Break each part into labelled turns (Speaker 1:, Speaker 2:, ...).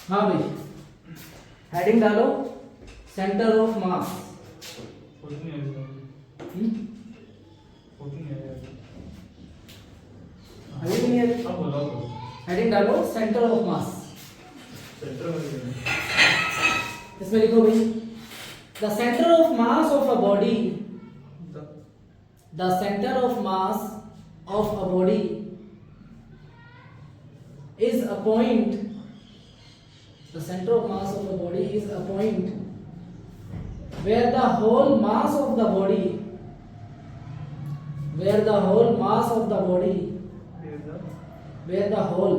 Speaker 1: हाँ भाई, हेडिंग डालो सेंटर ऑफ मास। अभी भी नहीं है। हेडिंग डालो सेंटर ऑफ मास। इसमें लिखो भाई, the centre of mass of a body, the centre of mass of a body is a point, the center of mass of the body is a point where the whole mass of the body, where the whole mass of the body, where the whole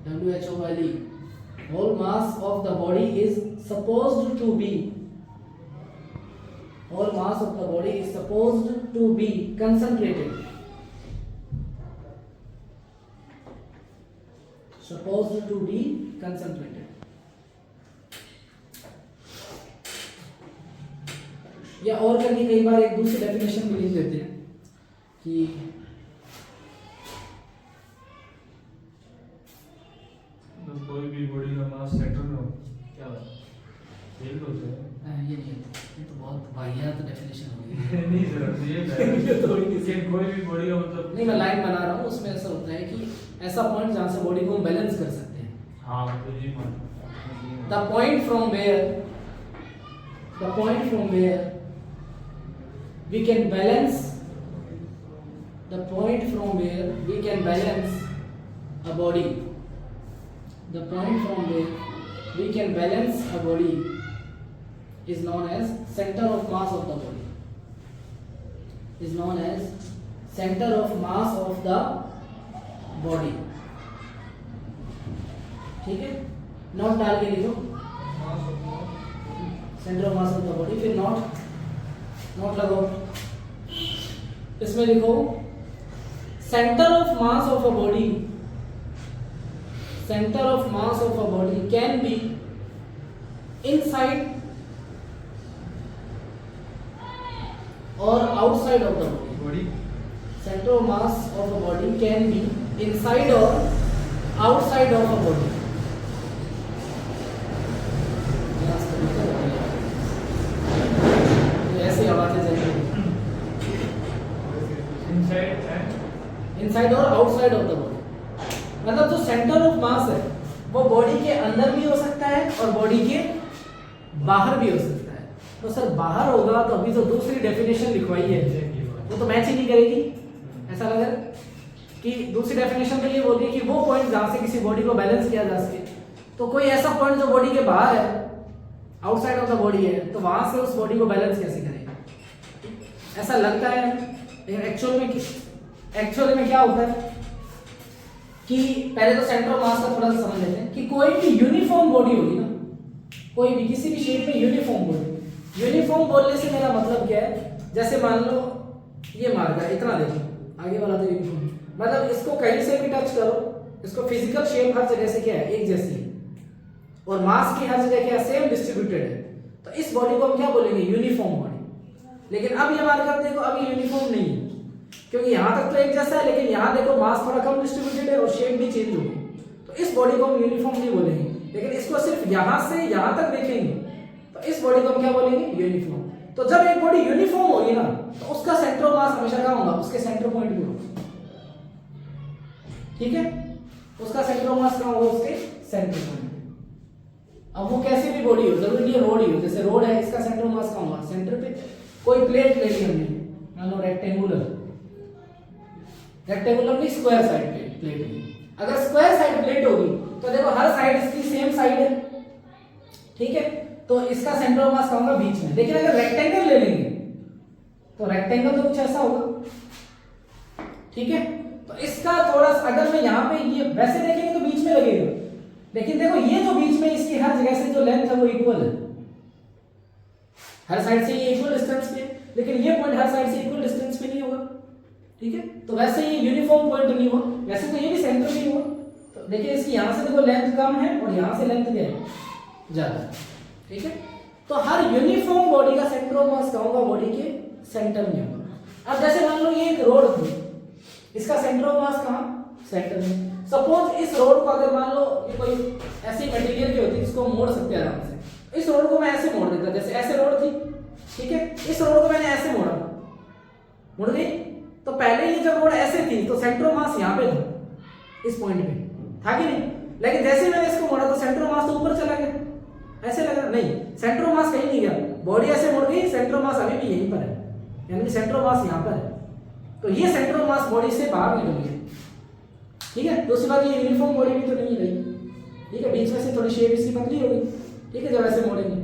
Speaker 1: WHOLE, whole mass of the body is supposed to be, whole mass of the body is supposed to be concentrated, supposed to be concentrated. या और करके कई बार एक दूसरी definition भी लिख देते हैं कि
Speaker 2: कोई भी बॉडी का मास सेंटर में हो, क्या एक होता है
Speaker 1: ये नहीं होता, ये तो बहुत वाहियात डेफिनेशन हो गई।
Speaker 2: नहीं सर, ये थोड़ी किसी कोई भी बॉडी का मतलब
Speaker 1: नहीं, मैं लाइन बना रहा हूँ, उसमें ऐसा होता है कि ऐसा पॉइंट जहाँ से बॉडी को हम बैलेंस कर सकते हैं।
Speaker 2: हाँ तो ये मान
Speaker 1: the point from where, the point from where we can balance, the point from where we can balance a body, the point from where we can balance a body is known as center of mass of the body, is known as center of mass of the body। ठीक है, not डाल के लिखो centre of mass of the body, फिर not लगाओ, इसमें लिखो centre of mass of a body, centre of mass of a body can be inside or outside of the body, center of mass of a body can be inside or outside of a body। ऐसी आवाजें जाएंगी inside और outside of the body, मतलब जो centre of मास है वो body के अंदर भी हो सकता है और बॉडी के बाहर भी हो सकता है। तो सर बाहर होगा तो अभी जो दूसरी डेफिनेशन लिखवाई है वो तो मैच ही नहीं करेगी। ऐसा लग रहा है कि दूसरी डेफिनेशन तो ये बोल रही है कि वो पॉइंट जहां से किसी बॉडी को बैलेंस किया जा सके, तो कोई ऐसा पॉइंट जो बॉडी के बाहर है, आउटसाइड ऑफ द बॉडी है, तो वहां से उस बॉडी को बैलेंस कैसे करेगा, ऐसा लगता है। लेकिन एक्चुअल में क्या होता है कि पहले तो सेंटर ऑफ मास का थोड़ा सा समझ लेते हैं कि कोई भी यूनिफॉर्म बॉडी होगी ना, कोई भी किसी भी शेप में यूनिफॉर्म बॉडी, यूनिफॉर्म बोलने से मेरा मतलब क्या है, जैसे मान लो ये मार्ग है, इतना देखो आगे वाला तो यूनिफॉर्म, मतलब इसको कहीं से भी टच करो, इसको फिजिकल शेप हर जगह से क्या है, एक जैसी है, और मास की हर जगह क्या है, सेम डिस्ट्रीब्यूटेड है। तो इस बॉडी को हम क्या बोलेंगे, यूनिफॉर्म बॉडी। लेकिन अब ये मार्कर देखो, अभी यूनिफॉर्म नहीं है, क्योंकि यहाँ तक तो एक जैसा है, लेकिन यहाँ देखो मास थोड़ा कम डिस्ट्रीब्यूटेड है और शेप भी चेंज हो गई। तो इस बॉडी को हम यूनिफॉर्म नहीं बोलेंगे, लेकिन इसको सिर्फ यहाँ से यहाँ तक देखेंगे तो इस बॉडी को हम क्या बोलेंगे, यूनिफॉर्म। तो जब एक बॉडी यूनिफॉर्म होगी ना, तो उसका सेंटर ऑफ मास हमेशा कहाँ होगा, उसके सेंटर पॉइंट पे होगा। ठीक है, उसका सेंटर ऑफ मास कहाँ होगा, उसके सेंटर पॉइंट पे। अब वो कैसी भी बॉडी हो, जरूरी नहीं है रोड ही हो, जैसे रोड है, इसका सेंटर ऑफ मास कहाँ होगा, सेंटर पे। कोई प्लेट ले ली हमने, मान लो रेक्टेंगुलर नहीं, स्क्वायर साइड प्लेट है। अगर स्क्वायर साइड प्लेट होगी तो देखो हर साइड इसकी सेम साइड है, ठीक है, तो इसका सेंटर ऑफ मास कहाँ होगा, बीच में। लेकिन अगर रेक्टेंगल ले लेंगे तो रेक्टेंगल तो कुछ ऐसा होगा, ठीक है। तो इसका थोड़ा सा, अगर मैं यहाँ पे ये वैसे देखेंगे तो बीच में लगेगा, लेकिन देखो ये जो बीच में इसकी हर जगह से जो लेंथ है वो इक्वल है, हर साइड से ये इक्वल डिस्टेंस पे, लेकिन ये पॉइंट हर साइड से इक्वल डिस्टेंस पे नहीं होगा, ठीक है। तो वैसे ये यूनिफॉर्म पॉइंट नहीं हुआ, वैसे तो ये भी सेंटर नहीं हुआ। तो देखिए इसकी यहाँ से देखो लेंथ कम है और यहाँ से लेंथ क्या है, ज्यादा है, ठीक है। तो हर यूनिफॉर्म बॉडी का सेंटर ऑफ मास कहाँ होगा, बॉडी के सेंटर में होगा। अब जैसे मान लो ये एक रोड थी, इसका सेंटर ऑफ मास कहाँ, सेंटर में। सपोज इस रोड को अगर मान लो ये कोई कोई ऐसी मटेरियल की होती है जिसको मोड़ सकते हैं आराम से। इस रोड को मैं ऐसे मोड़ देता, जैसे ऐसे रोड थी, ठीक है, इस रोड को मैंने ऐसे मोड़ा, मुड़ गई। तो पहले ये जब रोड ऐसे थी तो सेंटर ऑफ मास यहाँ पे था, इस पॉइंट पे था कि नहीं, लेकिन जैसे मैंने इसको मोड़ा तो सेंटर ऑफ मास तो ऊपर चला गया, ऐसे लगा नहीं, सेंटर ऑफ मास कहीं नहीं गया, बॉडी ऐसे मुड़ गई, सेंटर ऑफ मास अभी भी यहीं पर है, यानी कि सेंटर ऑफ मास यहाँ पर है। तो ये सेंटर ऑफ मास बॉडी से बाहर निकल गया, ठीक है। दूसरी बात ये यूनिफॉर्म बॉडी भी तो नहीं रही, ठीक है, बीच में से थोड़ी शेप इसकी पतली हो गई, ठीक है, जब ऐसे मोड़ेंगे।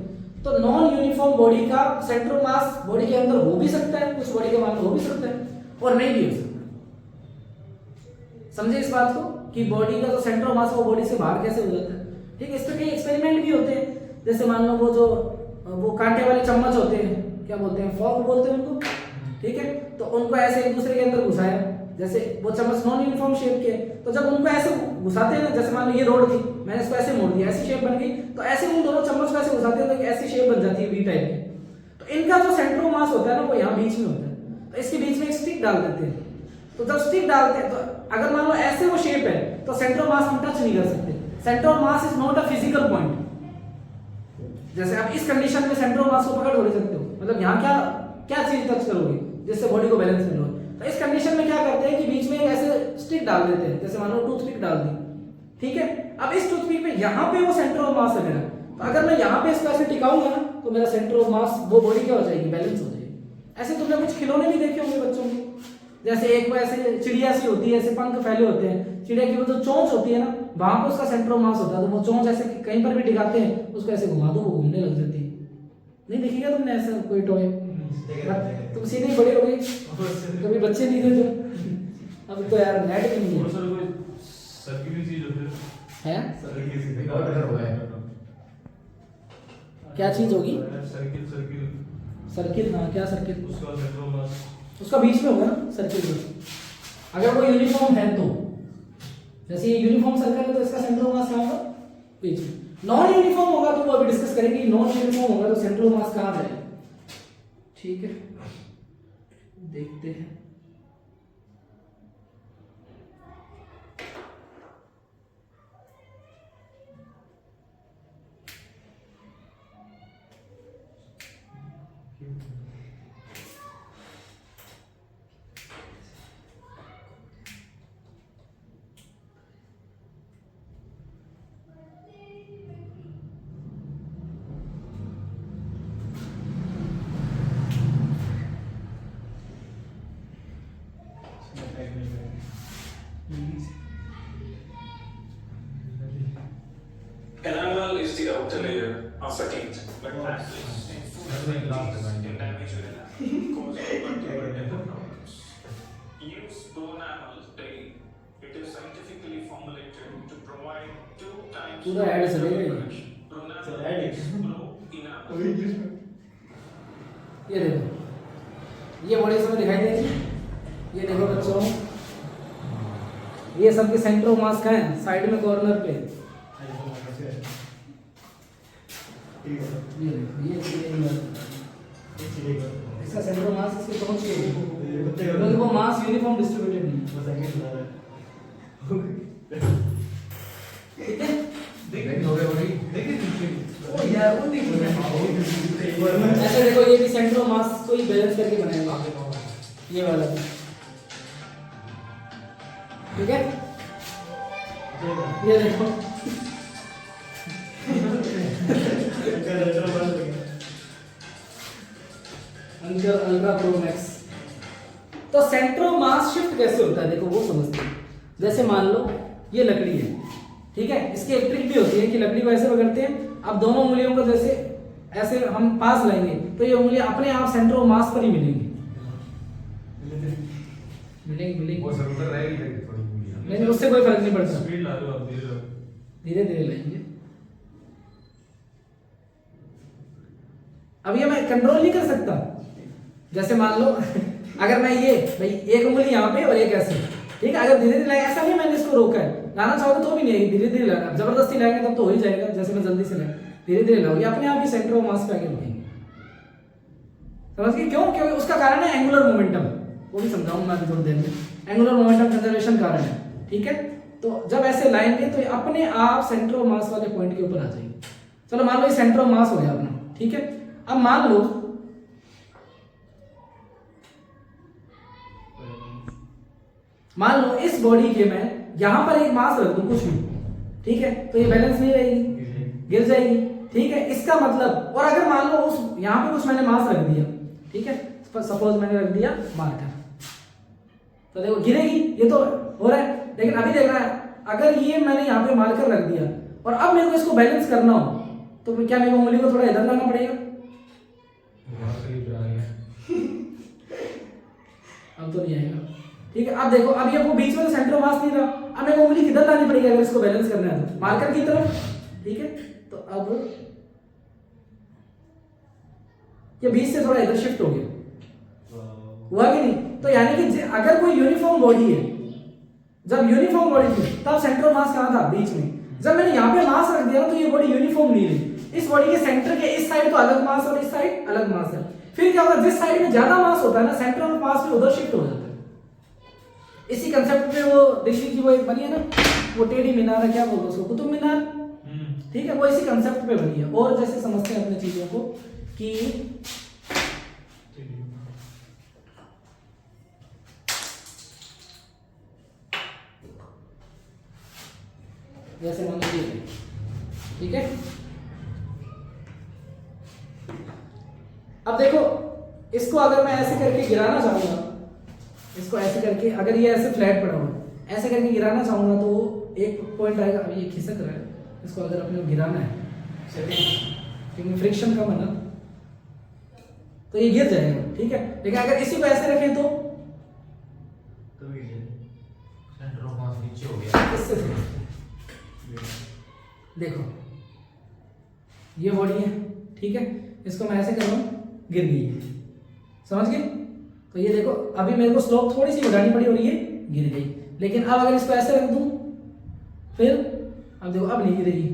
Speaker 1: तो नॉन यूनिफॉर्म बॉडी का सेंटर ऑफ मास बॉडी के अंदर हो भी सकता है, कुछ बॉडी के बाहर हो भी सकता है और नहीं भी हो सकता। समझे इस बात को कि बॉडी का जो सेंटर ऑफ मास वो बॉडी से बाहर कैसे हो जाता है, ठीक है। इस पर कई एक्सपेरिमेंट भी होते हैं, जैसे मान लो वो कांटे वाले चम्मच होते हैं, क्या बोलते हैं, फॉर्क बोलते हैं उनको, ठीक है। तो उनको ऐसे एक दूसरे के अंदर घुसाया, जैसे वो चम्मच नॉन यूनिफॉर्म शेप के, तो जब उनको ऐसे घुसाते हैं ना, जैसे मान लो ये रोड थी, मैंने इसको ऐसे मोड़ दिया, ऐसी शेप बन गई, तो ऐसे उन दोनों चम्मच को ऐसे घुसाते हैं तो ऐसी शेप बन जाती है वी टाइप की। तो इनका जो सेंटर ऑफ मास होता है ना वो यहाँ बीच में होता है, तो इसके बीच में एक स्टिक डाल देते हैं। तो जब स्टिक डालते हैं तो अगर मान लो ऐसे वो शेप है तो सेंटर ऑफ मास हम टच नहीं कर सकते। Centre of mass is not a physical point. जैसे आप इस कंडीशन में सेंटर ऑफ मास को पकड़ नहीं सकते हो, मतलब यहाँ क्या क्या चीज टच करोगे जिससे बॉडी को बैलेंस मिले। तो इस कंडीशन में क्या करते हैं कि बीच में ऐसे स्टिक डाल देते हैं, जैसे मान लो टूथपिक डाल दी, ठीक है। अब इस टूथपिक पे यहाँ पे वो सेंटर ऑफ मास है मेरा, तो अगर मैं यहाँ पे इसको ऐसे टिकाऊंगा ना तो मेरा सेंटर ऑफ मास वो बॉडी क्या हो जाएगी, बैलेंस हो जाएगी। ऐसे तुमने कुछ खिलौने भी देखे होंगे बच्चों के, जैसे एक वो ऐसे चिड़िया सी होती है, ऐसे पंख फैले होते हैं, चिड़िया की वो जो चोंच होती है ना, वहां पे उसका सेंटर ऑफ मास होता है, तो वो चोंच ऐसे कहीं पर भी टिकाते हैं, उसको ऐसे घुमा दो वो घूमने लग जाती है। नहीं देखिएगा तुमने ऐसा कोई टॉय, तुम सीधे ही बड़े हो गए, कभी बच्चे नहीं थे जो, अब तो यार नेट भी नहीं है,
Speaker 2: सर्किल चीज
Speaker 1: है
Speaker 2: सर्किल
Speaker 1: क्या चीज होगी,
Speaker 2: सर्किल सर्किल
Speaker 1: सर्किल, हाँ क्या सर्किल,
Speaker 2: उसका सेंटर ऑफ मास
Speaker 1: उसका बीच में होगा ना सर्किल में, अगर वो यूनिफॉर्म है तो। जैसे ये यूनिफॉर्म सर्कल है तो इसका सेंटर ऑफ मास कहाँ होगा, बीच में। नॉन यूनिफॉर्म होगा तो वो अभी डिस्कस करेंगे, नॉन यूनिफॉर्म होगा तो सेंटर ऑफ मास कहाँ जाएगा, ठीक है, देखते हैं।
Speaker 3: Enamel is the outer layer of the teeth, but practice in food can damage your enamel, causing multiple dental problems. Use bone enamel daily. It is scientifically formulated to provide 2 times
Speaker 1: पूरा add चलेगा ये।
Speaker 3: protection. Pronamel is pro enamel.
Speaker 1: ये देखो, ये बड़ी समय दिखाई दे रही है, ये देखो बच्चों, ये सबके सेंटर ऑफ मास कहाँ है, साइड में कॉर्नर पे, ये इसका सेंटर ऑफ मास इसके पहुंच गए, क्योंकि वो मास यूनिफॉर्म डिस्ट्रीब्यूटेड नहीं, ठीक है। ऐसे देखो, ये भी सेंटर ऑफ मास को ही बैलेंस करके बनाएंगे, ये वाला भी, ठीक है। ये देखो अंकर अल्ट्रा प्रो मैक्स। तो सेंटर ऑफ मास शिफ्ट कैसे होता है, देखो वो समझते हैं। जैसे मान लो ये लकड़ी है, ठीक है, इसकी एक ट्रिक भी होती है कि लकड़ी को ऐसे पकड़ते हैं, अब दोनों उंगलियों को जैसे ऐसे हम पास लाएंगे तो ये उंगलियां अपने आप सेंटर ऑफ मास पर ही मिलेंगी, मिलेंगी
Speaker 4: वो जरूरत रहेगी थोड़ी उंगलियां,
Speaker 1: नहीं उससे कोई फर्क नहीं पड़ता,
Speaker 2: स्पीड ला दो आप,
Speaker 1: धीरे धीरे लाएंगे। अब ये मैं कंट्रोल नहीं कर सकता, जैसे मान लो अगर मैं ये भाई एक उंगली यहाँ पे और एक ऐसे, ठीक है, अगर धीरे धीरे लाएंगे, ऐसा नहीं मैंने इसको रोका है, लाना चाहोगे तो भी नहीं आएगी, धीरे धीरे लाना, जबरदस्ती लाएंगे तब तो हो ही जाएगा, जैसे मैं जल्दी से लाऊं, धीरे धीरे लाओ, ये अपने आप ही सेंटर ऑफ मास पे आके रुकेंगे, समझ गए क्यों, क्योंकि उसका कारण है एंगुलर मोमेंटम, वो भी समझाऊंगा मैं अभी थोड़ी देर में, एंगुलर मोमेंटम कंजर्वेशन कारण है, ठीक है। तो जब ऐसे लाएंगे तो ये अपने आप सेंटर ऑफ मास वाले पॉइंट के ऊपर आ जाएगी। चलो मान लो ये सेंटर ऑफ मास हो गया अपना, ठीक है। अब मान लो इस बॉडी के मैं यहां पर एक मास रख दूं कुछ भी, ठीक है, तो ये बैलेंस नहीं रहेगी, गिर जाएगी, ठीक है। इसका मतलब, और अगर मान लो उस यहां पे कुछ मैंने मास रख दिया, ठीक है, सपोज मैंने रख दिया मार्कर, तो देखो गिरेगी, ये तो हो रहा है। लेकिन अभी देख रहा है, अगर ये मैंने यहाँ पे मार्कर रख दिया और अब मेरे को इसको बैलेंस करना हो, तो क्या मेरे को उंगली को थोड़ा इधर लाना पड़ेगा? अब तो नहीं आएगा, ठीक है। अब देखो, अब ये वो बीच में तो सेंटर ऑफ मास नहीं रहा, अब मेरे को उंगली किधर लानी पड़ेगी अगर इसको बैलेंस करना है तो? मार्कर की तरफ, ठीक है। तो अब ये बीच से थोड़ा इधर शिफ्ट हो गया, हुआ कि नहीं? तो यानी कि अगर कोई यूनिफॉर्म बॉडी है, जब यूनिफॉर्म बॉडी थी तब सेंटर ऑफ मास कहां था? बीच में। जब मैंने यहाँ पे मास रख दिया ना, तो ये बॉडी यूनिफॉर्म नहीं रही। इस बॉडी के सेंटर के इस साइड तो अलग मास और इस साइड अलग मास है। फिर क्या होगा, जिस साइड में ज्यादा मास होता है ना, सेंटर ऑफ मास भी उधर शिफ्ट हो जाता है। इसी कंसेप्ट पे वो दिल्ली की वो एक बनी है ना, वो टेढ़ी मीनार है, क्या बोलते हैं उसको, कुतुब मीनार, ठीक है, वो इसी कंसेप्ट पे बनी है। और जैसे समझते हैं अपने चीजों को कि जैसे मान लीजिए, ठीक है। अब देखो, इसको अगर मैं ऐसे करके गिराना चाहूंगा, इसको ऐसे करके, अगर ये ऐसे फ्लैट पड़ा हुआ, ऐसे करके गिराना चाहूंगा तो एक पॉइंट आएगा। अभी ये खिसक रहा है, इसको अगर अपने को गिराना है क्योंकि फ्रिक्शन कम है ना, तो ये गिर जाएगा, ठीक है। लेकिन अगर इसी को ऐसे रखें तो
Speaker 4: सेंटर ऑफ मास नीचे हो गया।
Speaker 1: इससे देखो ये बॉडी है, ठीक है, इसको मैं ऐसे कर रहा हूँ, गिर गई है, समझ गए? तो ये देखो, अभी मेरे को स्लोप थोड़ी सी बढ़ानी पड़ी और ये गिर गई। लेकिन अब अगर इसको ऐसे रख दूं, फिर अब देखो, अब नहीं गिरेगी,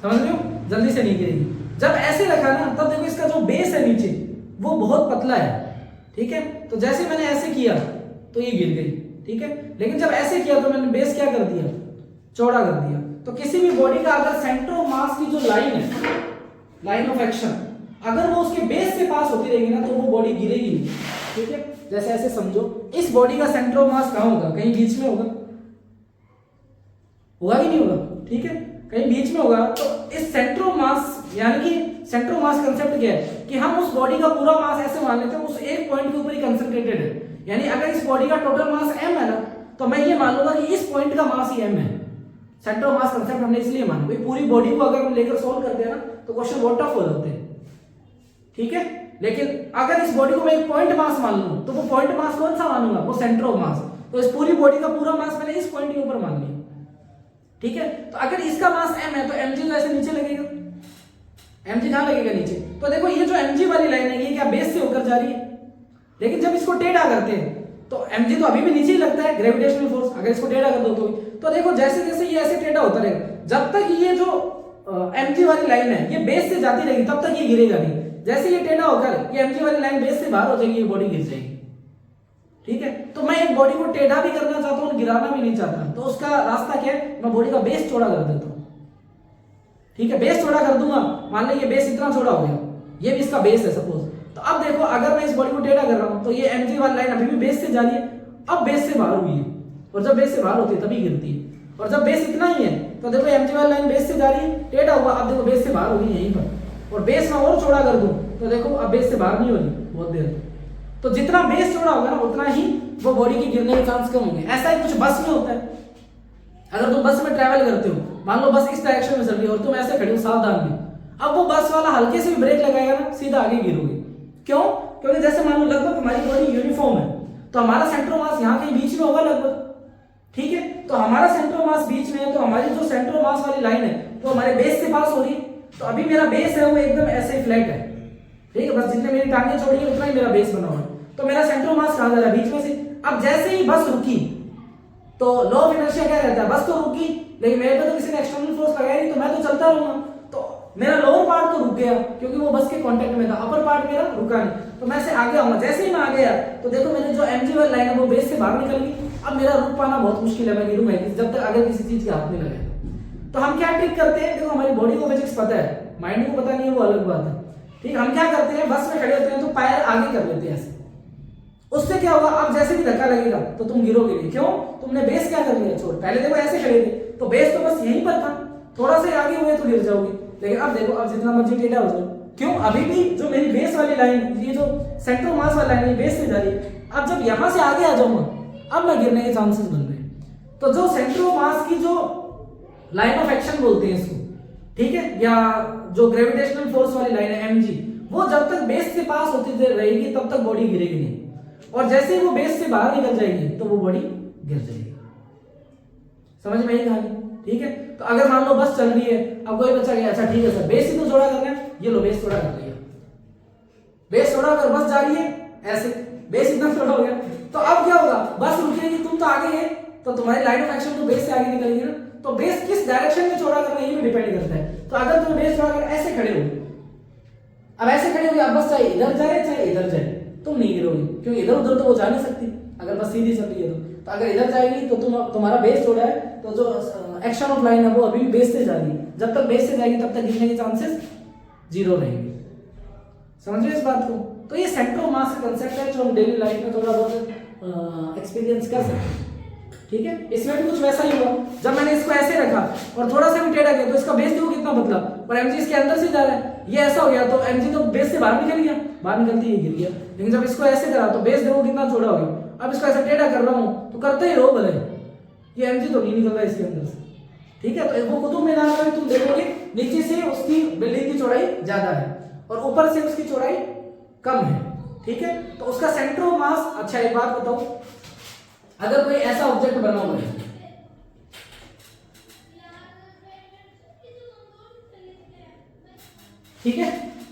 Speaker 1: समझ रहे हो? जल्दी से नहीं गिरेगी। जब ऐसे रखा ना, तब देखो इसका जो बेस है नीचे वो बहुत पतला है, ठीक है। तो जैसे मैंने ऐसे किया तो ये गिर गई, ठीक है। लेकिन जब ऐसे किया तो मैंने बेस क्या कर दिया? चौड़ा कर दिया। तो किसी भी बॉडी का अगर सेंटर ऑफ मास की जो लाइन है, लाइन ऑफ एक्शन, अगर वो उसके बेस से पास होती रहेगी ना, तो वो बॉडी गिरेगी नहीं, ठीक है। जैसे ऐसे समझो, इस बॉडी का सेंटर ऑफ मास कहां होगा? कहीं बीच में होगा, होगा कि नहीं होगा? ठीक है, कहीं बीच में होगा। तो इस सेंटर ऑफ मास, यानी कि सेंटर ऑफ मास कंसेप्ट क्या है कि हम उस बॉडी का पूरा मास ऐसे मान लेते हैं उस एक पॉइंट के ऊपर ही कंसंट्रेटेड है। यानी अगर इस बॉडी का टोटल मास m है ना, तो मैं ये मान लूंगा कि इस पॉइंट का मास ही m है। सेंटर ऑफ मास कंसेप्ट हमने इसलिए माना, भाई पूरी बॉडी को अगर हम लेकर सॉल्व करते हैं ना, तो क्वेश्चन बहुत टफ हो जाते हैं, ठीक है। लेकिन अगर इस बॉडी को मैं एक पॉइंट मास मान लूं, तो वो पॉइंट मास कौन सा मानूंगा? वो सेंटर ऑफ मास। तो इस पूरी बॉडी का पूरा मास मैंने इस पॉइंट के ऊपर मान लिया, ठीक है। तो अगर इसका मास m है, तो mg तो ऐसे नीचे लगेगा, mg कहां लगेगा? नीचे। तो देखो ये जो mg वाली लाइन है, ये क्या बेस से होकर जा रही है? लेकिन जब इसको टेढ़ा करते हैं तो mg तो अभी भी नीचे ही लगता है, ग्रेविटेशनल फोर्स। अगर इसको टेढ़ा कर दो तो देखो जैसे जैसे ये ऐसे टेढ़ा होता रहेगा, जब तक ये जो mg वाली लाइन है ये बेस से जाती रहेगी, तब तक ये गिरेगा नहीं। जैसे ये टेढ़ा होकर ये mg वाली लाइन बेस से बाहर हो जाएगी, ये बॉडी गिर जाएगी, ठीक है। तो मैं एक बॉडी को टेढ़ा भी करना चाहता हूँ और गिराना भी नहीं चाहता, तो उसका रास्ता क्या है? मैं बॉडी का बेस चौड़ा कर देता हूँ, ठीक है। बेस चौड़ा कर दूंगा, मान लो ये बेस इतना चौड़ा हो गया, ये भी इसका बेस है सपोज। तो अब देखो, अगर मैं इस बॉडी को टेढ़ा कर रहा हूँ, तो ये mg वाली लाइन अभी भी बेस से जा रही है, अब बेस से बाहर हुई है, और जब बेस से बाहर होती है तभी गिरती है। और जब बेस इतना ही है, तो देखो mg वाली लाइन बेस से जा रही है, टेढ़ा हुआ, अब देखो बेस से बाहर हो गई यहीं पर, और बेस में और चौड़ा कर दूं, तो देखो अब बेस से बाहर नहीं हो रही बहुत देर। तो जितना बेस चौड़ा होगा ना, उतना ही वो बॉडी के गिरने के चांस कम होंगे। ऐसा ही कुछ बस में होता है। अगर तुम बस में ट्रैवल करते हो, मान लो बस इस डायरेक्शन में चल रही है और तुम ऐसे खड़े हो सावधान में, अब वो बस वाला हल्के से भी ब्रेक लगाएगा ना, सीधा आगे गिरोगे। क्यों? क्योंकि जैसे मान लो लगभग हमारी बॉडी यूनिफॉर्म है, तो हमारा सेंटर ऑफ मास यहाँ कहीं बीच में होगा लगभग, ठीक है। तो हमारा सेंटर ऑफ मास बीच में है, तो हमारी जो सेंटर ऑफ मास वाली लाइन है वो हमारे बेस से पास हो रही है। तो अभी मेरा बेस है वो एकदम ऐसे ही फ्लैट है, ठीक है, बस जितने मेरी टांगें चौड़ी है उतना ही मेरा बेस बना हुआ है। तो मेरा सेंटर ऑफ मास कहां जा रहा है? बीच में से। अब जैसे ही बस रुकी, तो लॉ ऑफ इनर्शिया क्या रहता है? बस तो रुकी, लेकिन मेरे पे तो किसी ने एक्सटर्नल फोर्स लगाया नहीं, तो मैं तो चलता रहूंगा। तो मेरा लोअर पार्ट तो रुक गया क्योंकि वो बस के कांटेक्ट में था, अपर पार्ट मेरा रुका नहीं, तो मैं से आगे आऊंगा। जैसे ही मैं आगे आया, तो देखो मैंने जो mg वाली लाइन है वो बेस से बाहर निकल गई। अब मेरा रुक पाना बहुत मुश्किल है, मैं गिरूंगा जब तक अगर किसी चीज के हाथ में लगे। तो हम क्या ट्रिक करते हैं, देखो हमारी बॉडी को फिजिक्स पता है, माइंड को पता नहीं है, वो अलग बात है। ठीक, हम क्या करते हैं, बस में खड़े होते हैं तो पैर आगे कर लेते हैं ऐसे, उससे क्या होगा, अब जैसे भी धक्का लगेगा तो तुम गिरोगे नहीं। क्यों? तुमने बेस क्या कर लिया, छोड़। पहले देखो ऐसे खड़े थे तो बेस तो बस यहीं पर था, थोड़ा सा आगे हुए तो गिर जाओगे। लेकिन अब देखो, अब जितना मर्जी टेढ़ा हो जाओ, क्यों? अभी भी जो मेरी बेस वाली लाइन, ये जो सेंटर मास वाली लाइन है, बेस से जा रही है। अब जब यहां से आगे आ जाऊंगा, अब मैं गिरने के चांसेस बन रहे हैं। तो जो सेंटर ऑफ मास की जो लाइन ऑफ एक्शन बोलते हैं इसको, ठीक है, या जो ग्रेविटेशनल फोर्स वाली लाइन है mg, वो जब तक बेस से पास होती रहेगी तब तक बॉडी गिरेगी नहीं, और जैसे ही वो बेस से बाहर निकल जाएगी तो वो बॉडी गिर जाएगी। समझ में आई कहानी? ठीक है, तो अगर मान लो बस चल रही है, अब कोई बच्चा गया, अच्छा ठीक है सर बेस ही तो जोड़ा करना है, ये लो बेस थोड़ा कर लिया, बेस थोड़ा कर, बस जा रही है ऐसे, बेस इतना थोड़ा हो गया, तो अब क्या होगा, बस रुकेगी, तुम तो आगे है, तो तुम्हारी लाइन ऑफ एक्शन तो बेस से आगे निकलेगी ना। तो बेस किस डायरेक्शन में चौड़ा करना है ये भी डिपेंड करता है। तो अगर तुम बेस चौड़ा कर ऐसे खड़े हो, अब ऐसे खड़े हो, अब बस चाहे इधर जाए चाहे इधर जाए, तुम नहीं गिरोगे, क्योंकि इधर उधर तो वो जा नहीं सकती अगर बस सीधी चल रही है तो अगर इधर जाएगी तो तुम्हारा बेस छोड़ा है, तो जो एक्शन ऑफ लाइन है वो अभी भी बेस से जा रही है, जब तक बेस से जाएगी तब तक गिरने के चांसेस जीरो रहेंगे। समझ रहे इस बात को? तो ये सेंटर ऑफ मास का कंसेप्ट है जो हम डेली लाइफ में थोड़ा बहुत एक्सपीरियंस कर सकते हैं। ठीक है, इसमें भी कुछ वैसा ही हुआ, जब मैंने इसको ऐसे रखा और थोड़ा सा भी टेढ़ा किया तो इसका बेस देखो कितना पतला, और mg इसके अंदर से जा रहा है, ये ऐसा हो गया तो mg तो बेस से बाहर निकल गया, बाहर निकलते ही गिर गया। लेकिन जब इसको ऐसे करा तो बेस देखो कितना छोटा हो गया। अब इसको ऐसे टेढ़ा कर रहा हूं तो करते ही रहो भले, ये mg तो नहीं निकल रहा है इसके अंदर से। ठीक है, तो वो कुतुब मीनार में तुम देखोगे नीचे से उसकी बिल्डिंग की चौड़ाई ज्यादा है और ऊपर से उसकी चौड़ाई कम है। ठीक है, तो उसका सेंटर ऑफ मास, अच्छा एक बात बताओ, अगर कोई ऐसा ऑब्जेक्ट बना हुआ है, ठीक है,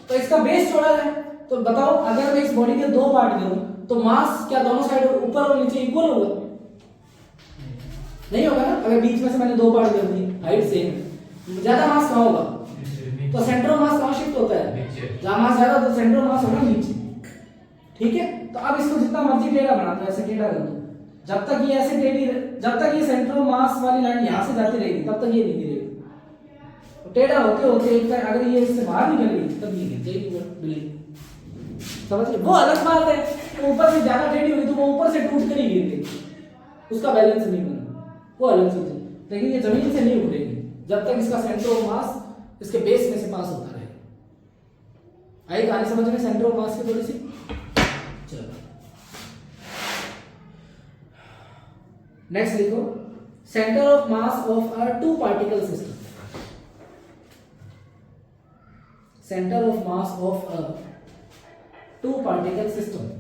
Speaker 1: तो इसका बेस चौड़ा है, तो बताओ अगर मैं इस बॉडी के दो पार्ट करूं तो मास क्या दोनों साइड ऊपर और नीचे इक्वल होगा? नहीं होगा ना। अगर बीच में से मैंने दो पार्ट कर दी, हाइट सेम, ज्यादा मास कहां होगा? तो सेंटर ऑफ मास कहां शिफ्ट होता है? जहां मास ज्यादा तो सेंटर ऑफ मास होगा नीचे। ठीक है, तो अब इसको जितना मर्जी टेढ़ा बना दो, ऐसे टेढ़ा कर दो, जब तक ये ऐसे टेढ़ी, जब तक ये सेंटर ऑफ मास वाली लाइन यहां से जाती रहेगी तब तक ये नहीं गिरेगी। तो टेढ़ा होते होते एक टाइम अगर ये इससे बाहर निकल गई तब ये गिर जाएगी बिल्डिंग। समझ गए? वो अलग बात है कि ऊपर से ज्यादा टेढ़ी हुई तो वो ऊपर से टूट कर ही गिर गई, उसका बैलेंस नहीं बना, वो अलग चीज है। लेकिन ये जमीन से नहीं उठेगी जब तक इसका सेंटर ऑफ मास इसके बेस में से पास होता रहे। आई कहानी समझ में सेंटर ऑफ मास की थोड़ी सी? चलो नेक्स्ट लिखो, centre of mass of a two particle system. Centre of mass of a two particle system.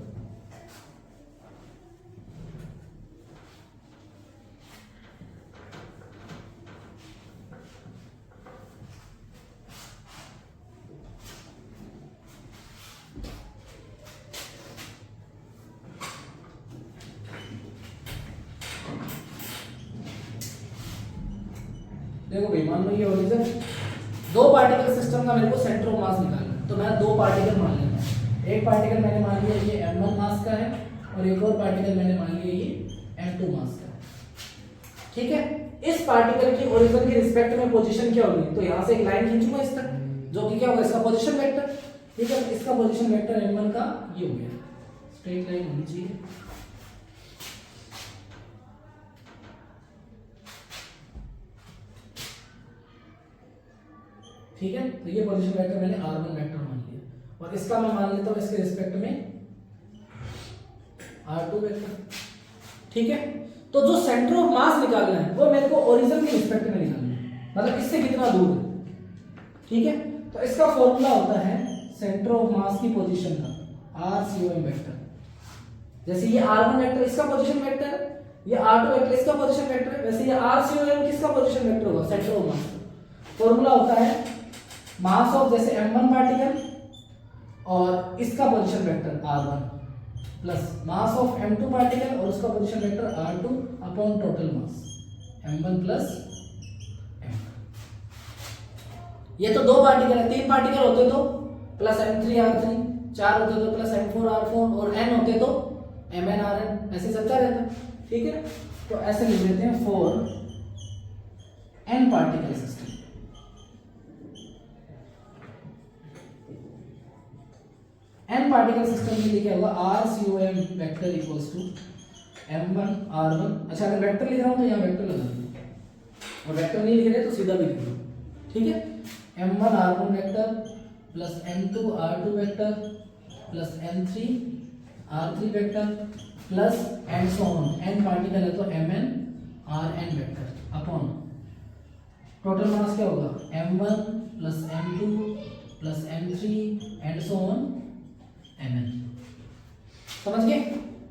Speaker 1: देखो भाई, मान लो ये ओरिजिन दो पार्टिकल सिस्टम का मेरे को सेंटर ऑफ मास निकालना है, तो मैं दो पार्टिकल मान लेता हूं। एक पार्टिकल मैंने मान लिया ये m1 मास का है और एक और पार्टिकल मैंने मान लिया ये m2 मास का है। ठीक है, इस पार्टिकल की ओरिजिन के रिस्पेक्ट में पोजीशन क्या होगी? तो यहां से एक लाइन खींचूंगा इस तक, जो कि क्या होगा, इसका पोजीशन वेक्टर। ठीक है, इसका पोजीशन वेक्टर m1 का ये हो गया, स्ट्रेट लाइन होनी चाहिए। ठीक है, तो ये पोजीशन वेक्टर मैंने r1 वेक्टर मान लिया और इसका मैं मान लेता हूं इसके रिस्पेक्ट में r2 वेक्टर। ठीक है, तो जो सेंटर ऑफ मास निकालना है वो मेरे को ओरिजिन के रिस्पेक्ट में निकालना है, मतलब इससे कितना दूर है। ठीक है, तो इसका फॉर्मूला होता है सेंटर ऑफ मास की पोजीशन का r(COM) वेक्टर। जैसे ये r1 वेक्टर इसका पोजीशन वेक्टर है, ये r2 वेक्टर इसका पोजीशन वेक्टर है, वैसे ये r(COM) किसका पोजीशन वेक्टर होगा? सेंटर ऑफ मास का। फॉर्मूला होता है मास ऑफ जैसे m1 पार्टिकल और इसका position vector r1 plus mass of m2 particle और उसका position vector r2 upon total mass m1 plus m2। ये तो दो पार्टिकल है, तीन पार्टिकल होते तो प्लस m3 r3, चार होते तो प्लस m4 r4 और n होते तो mn rn, ऐसे चलता रहता। ठीक है, तो ऐसे लिख लेते हैं for n particle system. n particle system में लिखा होगा RCOM vector equals to m1 r1। अच्छा अगर वेक्टर लिख रहा हूं तो यहाँ वेक्टर लगा दूंगा, और वेक्टर नहीं लिख रहे तो सीधा भी लिख दो, ठीक है। m1 r1 vector plus m2 r2 vector plus m3 r3 vector plus and so on, n particle है तो mn rn vector upon total mass क्या होगा m1 plus m2 plus m3 and so on mn। समझ गए?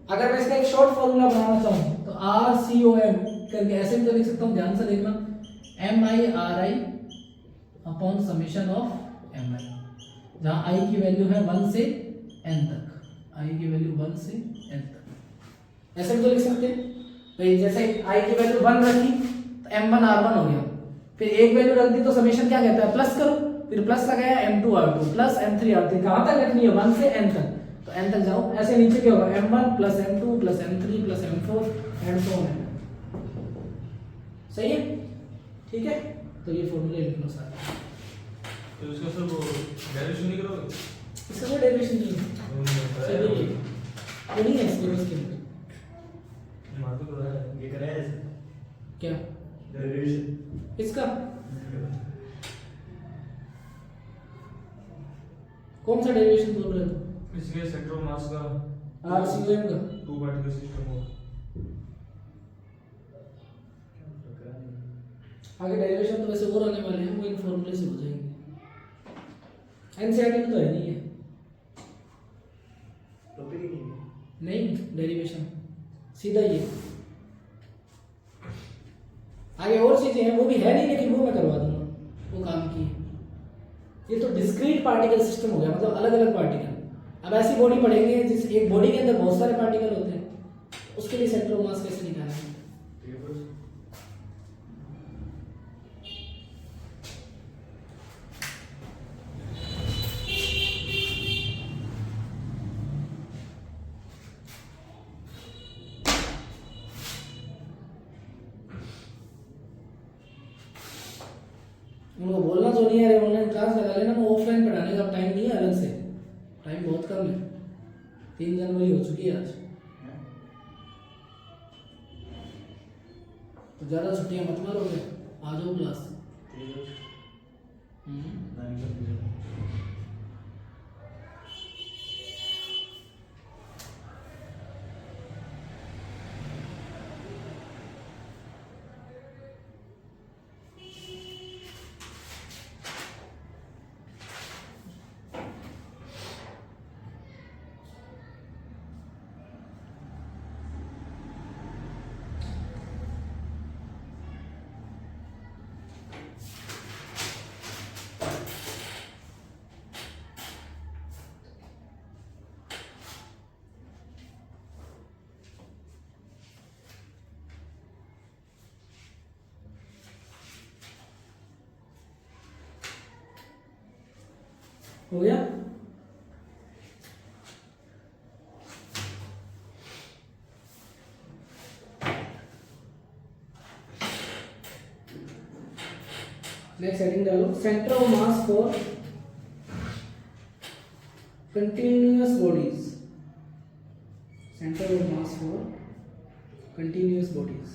Speaker 1: अगर मैं इसका एक शॉर्ट फॉर्मूला बनाना चाहूँ तो RCOM करके ऐसे भी तो लिख सकता हूँ, ध्यान से देखना, MIRI upon summation of MI, जहाँ I की वैल्यू है 1 से n तक, I की वैल्यू 1 से n तक, ऐसे भी तो लिख सकते हैं। तो जैसे I की वैल्यू 1 रखी तो m1 r1 हो गया, फिर एक वैल्यू रख दी तो समेशन क्या कहता है प्लस करो, फिर प्लस लगाया m2 r2 plus m3 r3, कहाँ तक रखनी है 1 से n तक, तो n तक जाओ। ऐसे नीचे क्या होगा m1 plus m2 plus m3 plus m4 and so on. सही है, ठीक है, तो ये फॉर्मूले लिख लो सारे।
Speaker 2: तो इसका सर वो डेरिवेशन नहीं करोगे?
Speaker 1: इसका कोई डेरिवेशन नहीं है, चलिए ये नहीं है सिलेबस के अंदर।
Speaker 2: मार्को तो है
Speaker 4: ये कर रहा है
Speaker 1: क्या
Speaker 4: डेरिवेशन
Speaker 1: इसका कौन सा डेरिवेशन बोल रहे हो?
Speaker 2: इसके सेंटर ऑफ मास का
Speaker 1: RCOM का
Speaker 2: 2 पार्टिकल सिस्टम हो।
Speaker 1: आगे डेरिवेशन तो वैसे और आने वाले हैं, वो इन फॉर्मूले से हो जाएंगे। एनसीईआरटी में तो है नहीं है,
Speaker 4: टॉपिक ही नहीं
Speaker 1: नहीं डेरिवेशन सीधा ये। आगे और चीजें हैं वो भी है नहीं, लेकिन वो मैं करवा दूंगा, वो काम की है। ये तो डिस्क्रीट पार्टिकल सिस्टम हो गया, मतलब अलग अलग पार्टिकल। अब ऐसी बॉडी पढ़ेंगे जिस एक बॉडी के अंदर बहुत सारे पार्टिकल होते हैं, उसके लिए सेंटर ऑफ मास कैसे निकालना है। उनको बोलना तो नहीं है, ऑनलाइन क्लास लगा लेना, मैं ऑफलाइन पढ़ाने का टाइम नहीं है, अलग से टाइम बहुत कम है, 3 जनवरी हो चुकी है आज, तो ज़्यादा छुट्टियां मत मारोगे, आ जाओ क्लास। हो गया? नेक्स्ट हेडिंग डालो, centre of mass for continuous bodies, centre of mass for continuous bodies.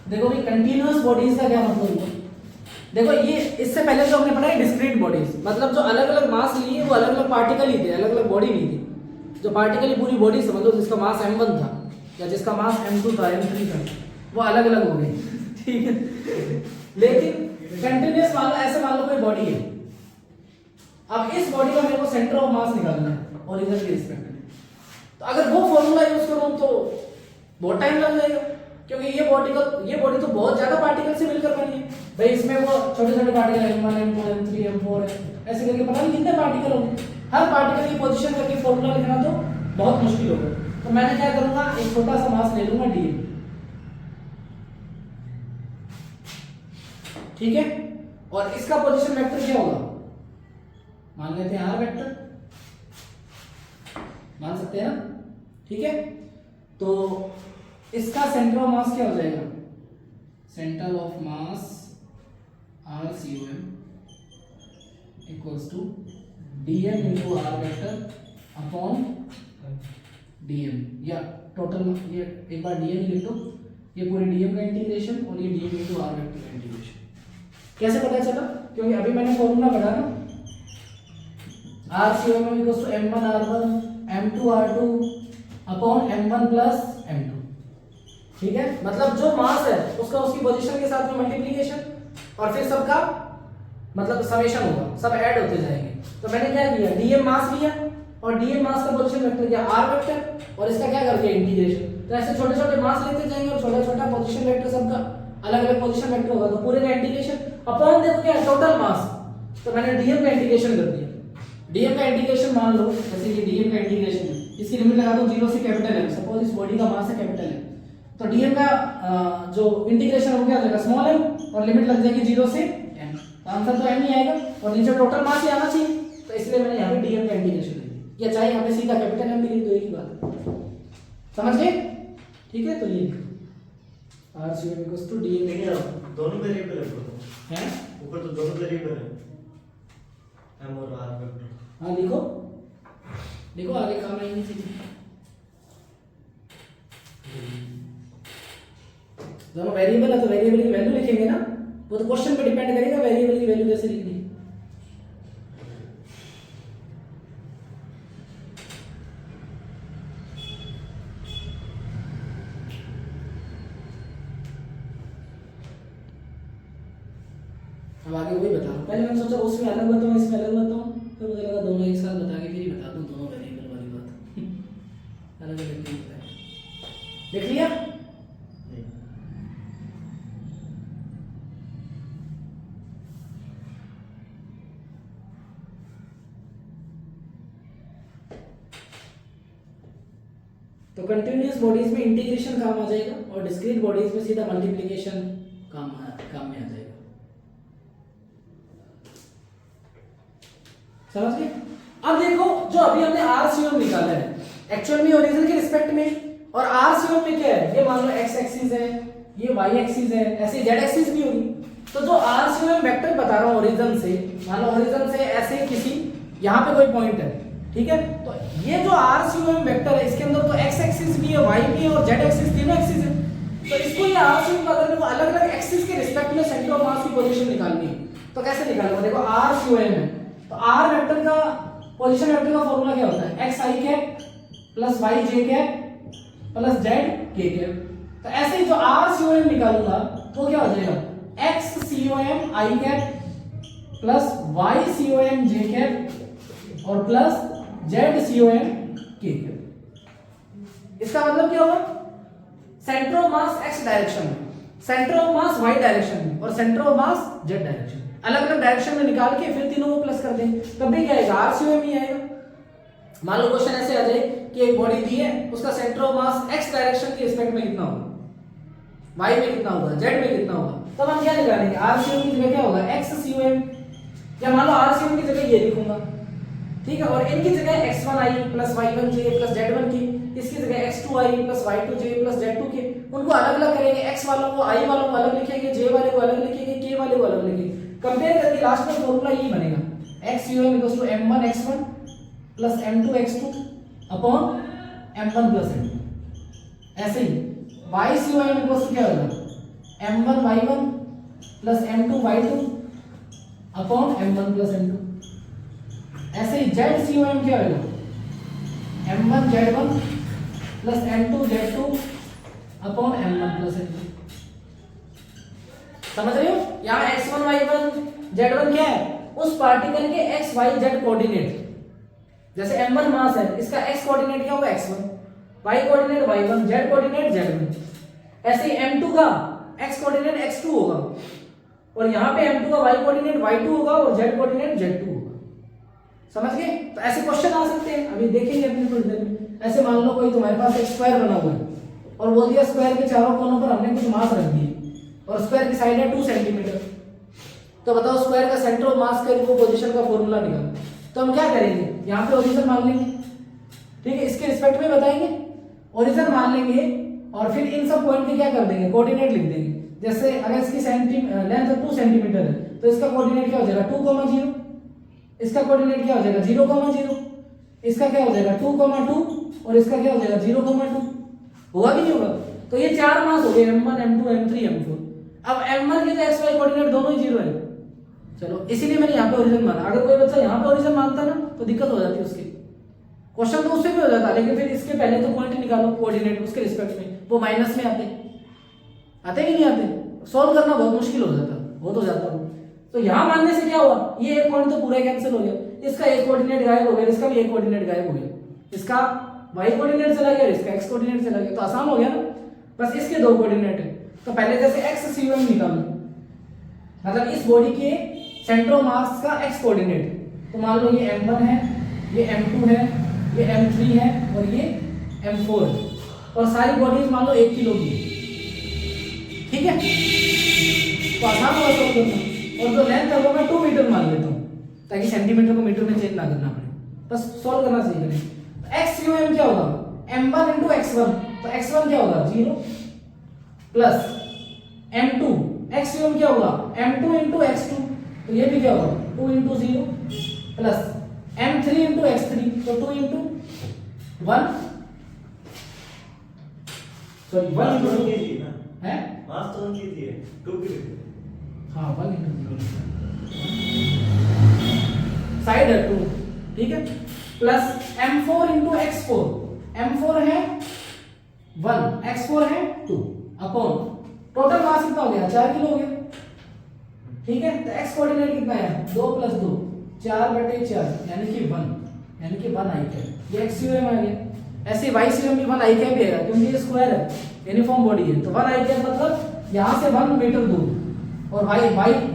Speaker 1: देखो भाई कंटिन्यूअस बॉडीज का क्या मतलब हुआ? देखो ये इससे पहले जो हमने पढ़ा है डिस्क्रीट बॉडीज, मतलब जो अलग अलग मास लिए वो अलग अलग पार्टिकल ही थे, अलग अलग बॉडी नहीं थी। जो पार्टिकल ही पूरी बॉडी समझ लो, जिसका मास m1 था या जिसका मास m2 था, m3 था, वो अलग अलग हो गए, ठीक है। लेकिन कंटिन्यूअस मान लो, ऐसे मान लो कोई बॉडी है, अब इस बॉडी का मेरे को सेंटर ऑफ मास निकालना है ओरिजिन के रिस्पेक्ट में, तो अगर वो फॉर्मूला यूज करूं तो बहुत टाइम लग जाएगा, क्योंकि ये बॉडी तो बहुत ज्यादा पार्टिकल से मिलकर बनी है भाई। इसमें वो छोटे छोटे particle m1 m2 m3 m4 है, ऐसे करके पता नहीं कितने पार्टिकल होंगे, हर पार्टिकल की पोजीशन करके फॉर्मूला लिखना तो बहुत मुश्किल होगा। तो मैंने क्या करूंगा, एक छोटा सा मास ले लूंगा dm, ठीक है, और इसका पोजीशन वेक्टर क्या होगा, मान लेते हैं आर वेक्टर, मान सकते हैं ना, ठीक है। तो इसका सेंटर ऑफ मास क्या हो जाएगा, centre of mass R C O M equals to dm into R vector upon dm, या टोटल, ये एक बार dm लिख दो, ये पूरे dm का इंटीग्रेशन और ये dm इंटू आर वेक्टर का इंटीग्रेशन। कैसे पता चला, क्योंकि अभी मैंने फॉर्मूला पढ़ा ना, R C O M equals to m1 r1 m2 r2 upon m1 plus m2, ठीक है। मतलब जो मास है उसका उसकी पोजीशन के साथ में मल्टीप्लिकेशन और फिर सबका मतलब समेशन होगा, सब ऐड होते जाएंगे। तो मैंने क्या किया, dm मास लिया और dm मास का पोजीशन वेक्टर किया r वेक्टर और इसका क्या कर दिया इंटीग्रेशन। तो ऐसे छोटे छोटे मास लेते जाएंगे और छोटा छोटा पोजीशन वेक्टर सबका अलग अलग पोजीशन वेक्टर होगा, तो पूरे का इंटीग्रेशन अपॉन देखो क्या टोटल मास, तो मैंने dm का इंटीग्रेशन कर दिया। dm का इंटीग्रेशन मान लो, जैसे कि dm का इंटीग्रेशन है, इसकी लिमिट लगा दो 0 से कैपिटल m, सपोज इस बॉडी का मास है कैपिटल m, तो dm का जो इंटीग्रेशन हो गया हो जाएगा स्मॉल m और लिमिट लग जाएगी 0 से m, तो आंसर तो m ही आएगा और नीचे टोटल मास ही आना चाहिए, तो इसलिए मैंने यहाँ पे dm का इंटीग्रेशन ले लिया, या चाहे यहाँ पे सीधा कैपिटल m भी लिख दो, एक ही बात है, समझ गए, ठीक है। तो ये r c m equals to dm
Speaker 4: लेकिन दोनों वेरिएबल है
Speaker 1: है,
Speaker 4: ऊपर तो दोनों वेरिएबल है m और r वेक्टर।
Speaker 1: हाँ लिखो लिखो, आगे काम आएंगे चीजें, दोनों वेरिएबल है तो वेरिएबल की वैल्यू लिखेंगे ना, वो तो क्वेश्चन पे डिपेंड करेगा वेरिएबल की वैल्यू कैसे लिखनी है। अब आगे वही बता रहा हूँ, पहले मैंने सोचा उसमें अलग बताऊँ इसमें अलग बताऊँ, फिर मुझे लगा दोनों एक साथ बता के फिर ही बता दूँ दोनों वेरिएबल वाली बात अलग अलग नहीं बताया। देख लिया, तो कंटिन्यूअस बॉडीज में इंटीग्रेशन काम आ जाएगा और डिस्क्रीट बॉडीज में सीधा मल्टीप्लिकेशन काम में आ जाएगा, समझ गए। अब देखो जो अभी हमने RCOM निकाला है एक्चुअल में ओरिजिन के रिस्पेक्ट में, और RCOM में क्या है, ये मान लो x एक्सिस है, ये y एक्सिस है, ऐसे z एक्सिस भी होगी। तो जो RCOM वेक्टर बता रहा हूं ओरिजिन से, मान लो ओरिजिन से ऐसे किसी यहाँ पे कोई पॉइंट है, ठीक है, तो ये जो RCOM वेक्टर है इसके अंदर तो x एक्सिस भी है, y भी है और z एक्सिस, तीनों एक्सिस है। तो इसको ये RCOM अगर मेरे को अलग अलग एक्सिस के रिस्पेक्ट में सेंटर ऑफ मास की पोजीशन निकालनी है तो कैसे निकालूंगा, देखो RCOM है तो r वेक्टर का पोजीशन वेक्टर का फॉर्मूला क्या होता है, xi cap plus yj cap plus zk cap. तो ऐसे ही जो RCOM निकालूंगा वो क्या हो जाएगा, xCOM i cap plus yCOM j cap और प्लस zCOM k कैप। इसका मतलब क्या होगा, centre of mass x direction में, centre of mass y direction में और centre of mass z direction में, अलग अलग डायरेक्शन में निकाल के फिर तीनों को प्लस कर दें तब भी क्या आएगा, RCOM ही आएगा। मान लो क्वेश्चन ऐसे आ जाए कि एक बॉडी दी है, उसका centre of mass x direction के रिस्पेक्ट में कितना होगा, y में कितना होगा, z में कितना होगा, तब हम क्या निकालेंगे, RCOM की जगह क्या होगा xCOM, या मान लो RCOM की जगह ये लिखूंगा, ठीक है, और इनकी जगह x1i plus y1j plus z1k, इसकी जगह x2i plus y2j plus z2k, उनको अलग अलग करेंगे, x वालों को i वालों को अलग लिखेंगे, j वाले को अलग लिखेंगे, k वाले को अलग लिखेंगे, कंपेयर करके लास्ट में फॉर्मूला यही बनेगा, xCOM equals to m1 x1 plus m2 x2 upon m1 plus m2। ऐसे ही yCOM इक्वल्स टू क्या होगा, m1 y1 plus m2 y2 upon m1 plus m2। ऐसे ही zCOM क्या होगा, m1 z1 plus m2 z2 upon m1 plus m2। समझ रहे हो, यहाँ x1 y1 z1 क्या है, उस पार्टिकल के x y z कोऑर्डिनेट, जैसे m1 मास है इसका x कोऑर्डिनेट क्या होगा x1, y coordinate y1, z coordinate z1। ऐसे ही m2 का x कोऑर्डिनेट x2 होगा और यहाँ पे m2 का y कोऑर्डिनेट y2 होगा और z कोऑर्डिनेट z2 होगा। समझ गए, तो ऐसे क्वेश्चन आ सकते हैं, अभी देखेंगे अपनी थोड़ी देर में। ऐसे मान लो कोई तुम्हारे पास एक स्क्वायर बना हुआ है और बोल दिया स्क्वायर के चारों कोनों पर हमने कुछ मास रख दिए और स्क्वायर की साइड है 2 सेंटीमीटर, तो बताओ स्क्वायर का सेंटर ऑफ मास का वो पोजीशन का फॉर्मूला निकालो। तो हम क्या करेंगे, यहाँ पे ओरिजिन मान लेंगे, ठीक है, इसके रिस्पेक्ट में बताएंगे, ओरिजिन मान लेंगे और फिर इन सब पॉइंट के क्या कर देंगे, कोऑर्डिनेट लिख देंगे। जैसे अगर इसकी लेंथ 2 सेंटीमीटर है तो इसका कोऑर्डिनेट क्या हो जाएगा 2,0, इसका कोऑर्डिनेट क्या हो जाएगा 0,0, इसका क्या हो जाएगा 2,2 और इसका क्या हो जाएगा 0,2। होगा कि नहीं होगा? तो ये 4 मास हो गए, m1 m2 m3 m4। अब m1 के तो x y कोऑर्डिनेट दोनों ही 0 है। चलो इसीलिए मैंने यहाँ पे ओरिजिन माना। अगर कोई बच्चा यहाँ पे ओरिजिन मानता ना तो दिक्कत हो जाती है उसकी, क्वेश्चन तो उससे भी हो जाता, लेकिन फिर इसके पहले तो पॉइंट निकालो कोऑर्डिनेट उसके रिस्पेक्ट में, वो माइनस में आते कि नहीं आते, सॉल्व करना बहुत मुश्किल हो जाता, हो तो जाता वो। तो यहाँ मानने से क्या हुआ, ये एक पॉइंट तो पूरा कैंसिल हो गया, इसका एक कोऑर्डिनेट गायब हो गया, इसका भी एक कोऑर्डिनेट गायब हो गया, इसका y कोऑर्डिनेट चला गया, इसका x कोऑर्डिनेट चला गया, तो आसान हो गया ना। बस इसके दो कोऑर्डिनेट है, तो पहले जैसे x CUM निकालो, मतलब इस बॉडी के सेंटर ऑफ मास का x कोऑर्डिनेट। तो मान लो ये m1 है, ये m2 है, ये m3 है और ये m4 है, और सारी बॉडीज मान लो 1 किलो की है, ठीक है, तो आसान होगा सॉल्व करना। और जो लेंथ है वो मैं 2 मीटर मान लेता हूँ, ताकि सेंटीमीटर को मीटर में चेंज ना करना पड़े, बस सॉल्व करना सीख लें। x CUM क्या होगा, m1 into x1, तो x1 क्या होगा 0 प्लस m2, x CUM क्या होगा m2 into x2, तो ये भी क्या होगा 2 into 0 plus m3 into x3, तो 2 into 1, सॉरी 1 into 2
Speaker 4: कीजिए ना,
Speaker 1: है,
Speaker 4: मास तो कीजिए 2 की
Speaker 1: हाँ 1 into 0 साइड है 2, ठीक है, plus m4 into x4, m4 है 1, x4 है 2 अपॉन टोटल मास कितना हो गया 4 किलो हो गया, ठीक है। तो x कोऑर्डिनेट कितना है 2 + 2 4/4 यानी कि 1, यानी कि 1 i कैप, ये x CUM आ गया। ऐसे y CUM भी 1 i कैप ही है, क्योंकि ये स्क्वायर है, यूनिफॉर्म बॉडी है, तो 1 i कैप मतलब यहाँ से 1 मीटर दूर, और y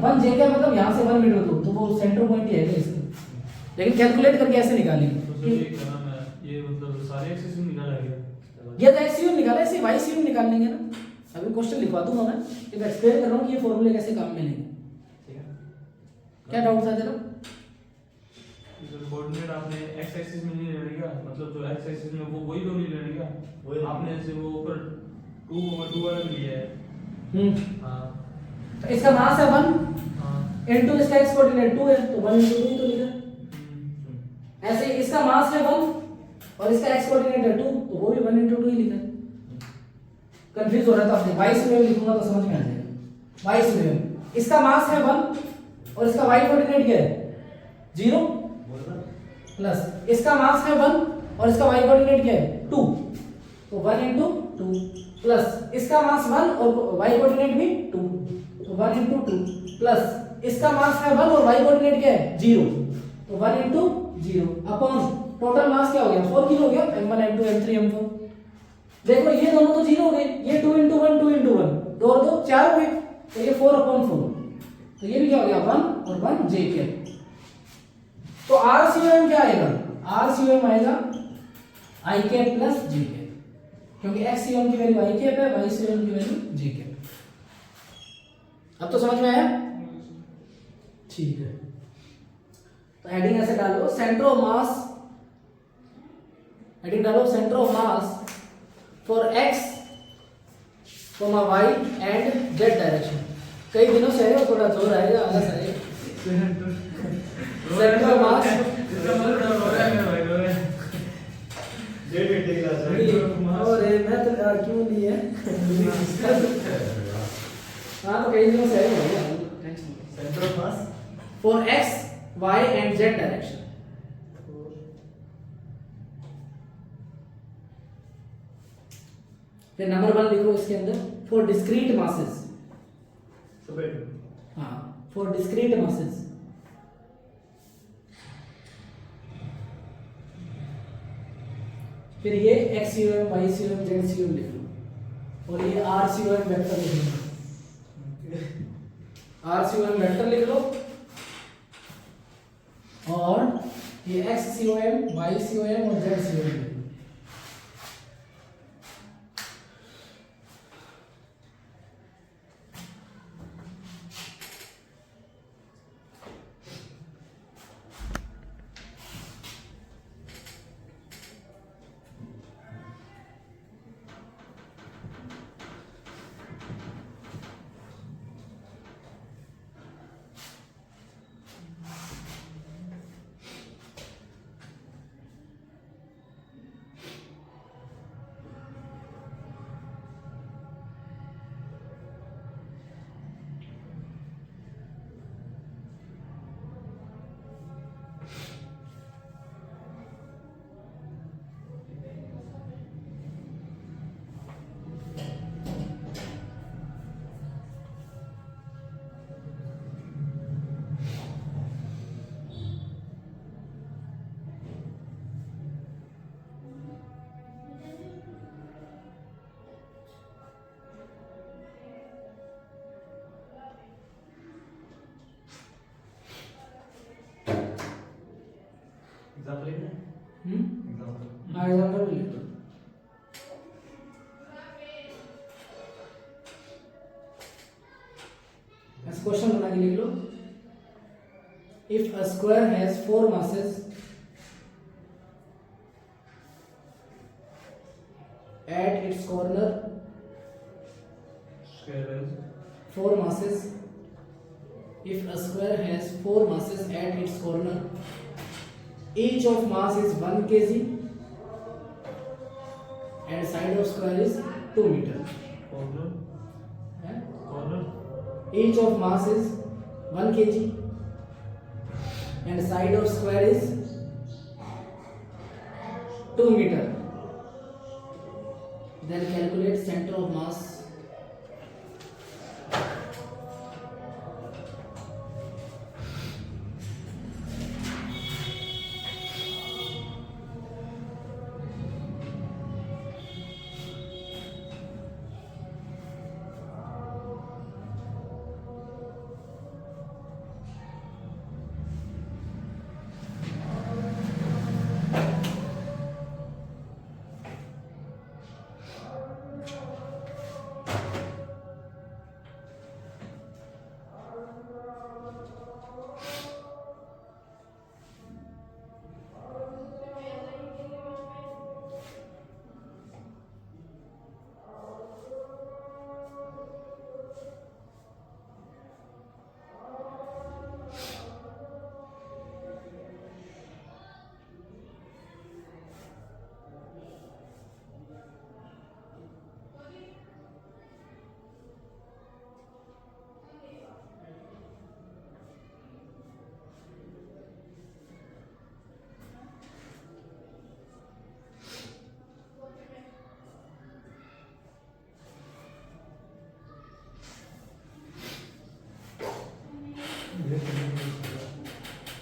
Speaker 1: 1 j कैप मतलब यहाँ से 1 मीटर दूर, तो वो सेंटर पॉइंट ही है इसका। लेकिन कैलकुलेट करके ऐसे निकालेंगे,
Speaker 2: तो सर ये क्या नाम है, ये मतलब सारे एक्सेस में निकाला गया,
Speaker 1: ये तो x CUM निकाला, ऐसे y CUM निकाल लेंगे ना। अभी क्वेश्चन लिखवा दूंगा मैं, एक एक्सप्लेन कर रहा हूँ कि ये फॉर्मूले कैसे काम में लेंगे,
Speaker 2: ठीक है।
Speaker 1: क्या डाउट था तेरा?
Speaker 2: सर कोऑर्डिनेट आपने x एक्सिस में नहीं लेने का, मतलब जो x एक्सिस में वो वही तो नहीं लेने का, आपने ऐसे वो ऊपर 2/2 वाला लिया है। हां,
Speaker 1: तो इसका मास है 1,
Speaker 2: हां,
Speaker 1: इनटू इसका x कोऑर्डिनेट 2 है, तो 1 into 2 ही तो लिखा। ऐसे ही इसका मास है 1 और इसका x कोऑर्डिनेट है 2, तो वो भी 1 into 2 ही लिखा। कंफ्यूज हो रहा था आपने, y CUM लिखूंगा तो समझ में आ जाएगा। y CUM, इसका मास है 1 और इसका y कोऑर्डिनेट क्या है 0 प्लस इसका मास है 1 और इसका y कोऑर्डिनेट क्या है 2, तो 1 into 2 प्लस इसका मास 1 और y कोऑर्डिनेट भी 2, तो 1 into 2 प्लस इसका मास है 1 और y कोऑर्डिनेट क्या है 0, तो 1 into 0 अपॉन टोटल मास क्या हो गया 4 किलो हो गया, m1 m2 m3 m4। देखो ये दोनों तो 0 हो गए, ये 2 into 1 2 into 1 2 और 2 4 हो गए, तो ये 4/4, तो ये भी क्या हो गया 1 और 1 j कैप। तो r CUM क्या आएगा, r CUM आएगा i cap plus j cap, क्योंकि x CUM की वैल्यू i कैप है, y CUM की वैल्यू j कैप। अब तो समझ में आया, ठीक है। तो हेडिंग ऐसे डालो, सेंटर ऑफ मास, हेडिंग डालो centre of mass for x, y and z direction. कई दिनों से है, थोड़ा जोर आएगा, आलस आएगा। सेंटर ऑफ मास,
Speaker 2: इसका मतलब हो रहा है भाई, हो रहा है।
Speaker 4: डेढ़ घंटे की क्लास है।
Speaker 1: और मैं तो क्यों नहीं है, हाँ तो कई दिनों से है,
Speaker 4: centre of mass
Speaker 1: for x, y and z direction. फिर नंबर 1 लिखो इसके अंदर, फॉर डिस्क्रीट मासेस, हाँ फॉर डिस्क्रीट मासेस। फिर ये x CUM y CUM z CUM लिख लो, और ये r CUM वेक्टर लिख लो, r CUM वेक्टर लिख लो, और ये x CUM y CUM और z CUM लिख लो।
Speaker 4: एग्जांपल लिखना है एग्जांपल
Speaker 1: हाँ एग्जाम्पल लिख दो। ऐसे क्वेश्चन बना के लिख लो। If a square has 4 masses at its corner,
Speaker 2: square है
Speaker 1: 4 masses. If a square has 4 masses at its corner, each of mass is 1 kg and side of square is 2 meter.
Speaker 2: Corner
Speaker 1: Eh?
Speaker 2: Corner
Speaker 1: Each of mass is 1 kg and side of square is 2 meter. Then calculate center of mass.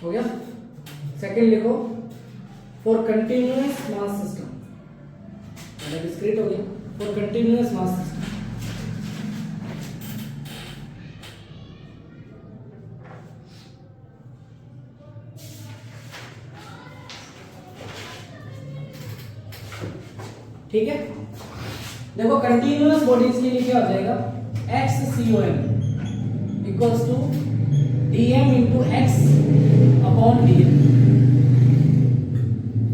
Speaker 1: हो गया। Second लिखो, for continuous mass system, मतलब discrete हो गया। For continuous mass system ठीक है। देखो continuous bodies के लिए क्या हो जाएगा, XCOM equals to dm into x upon dm,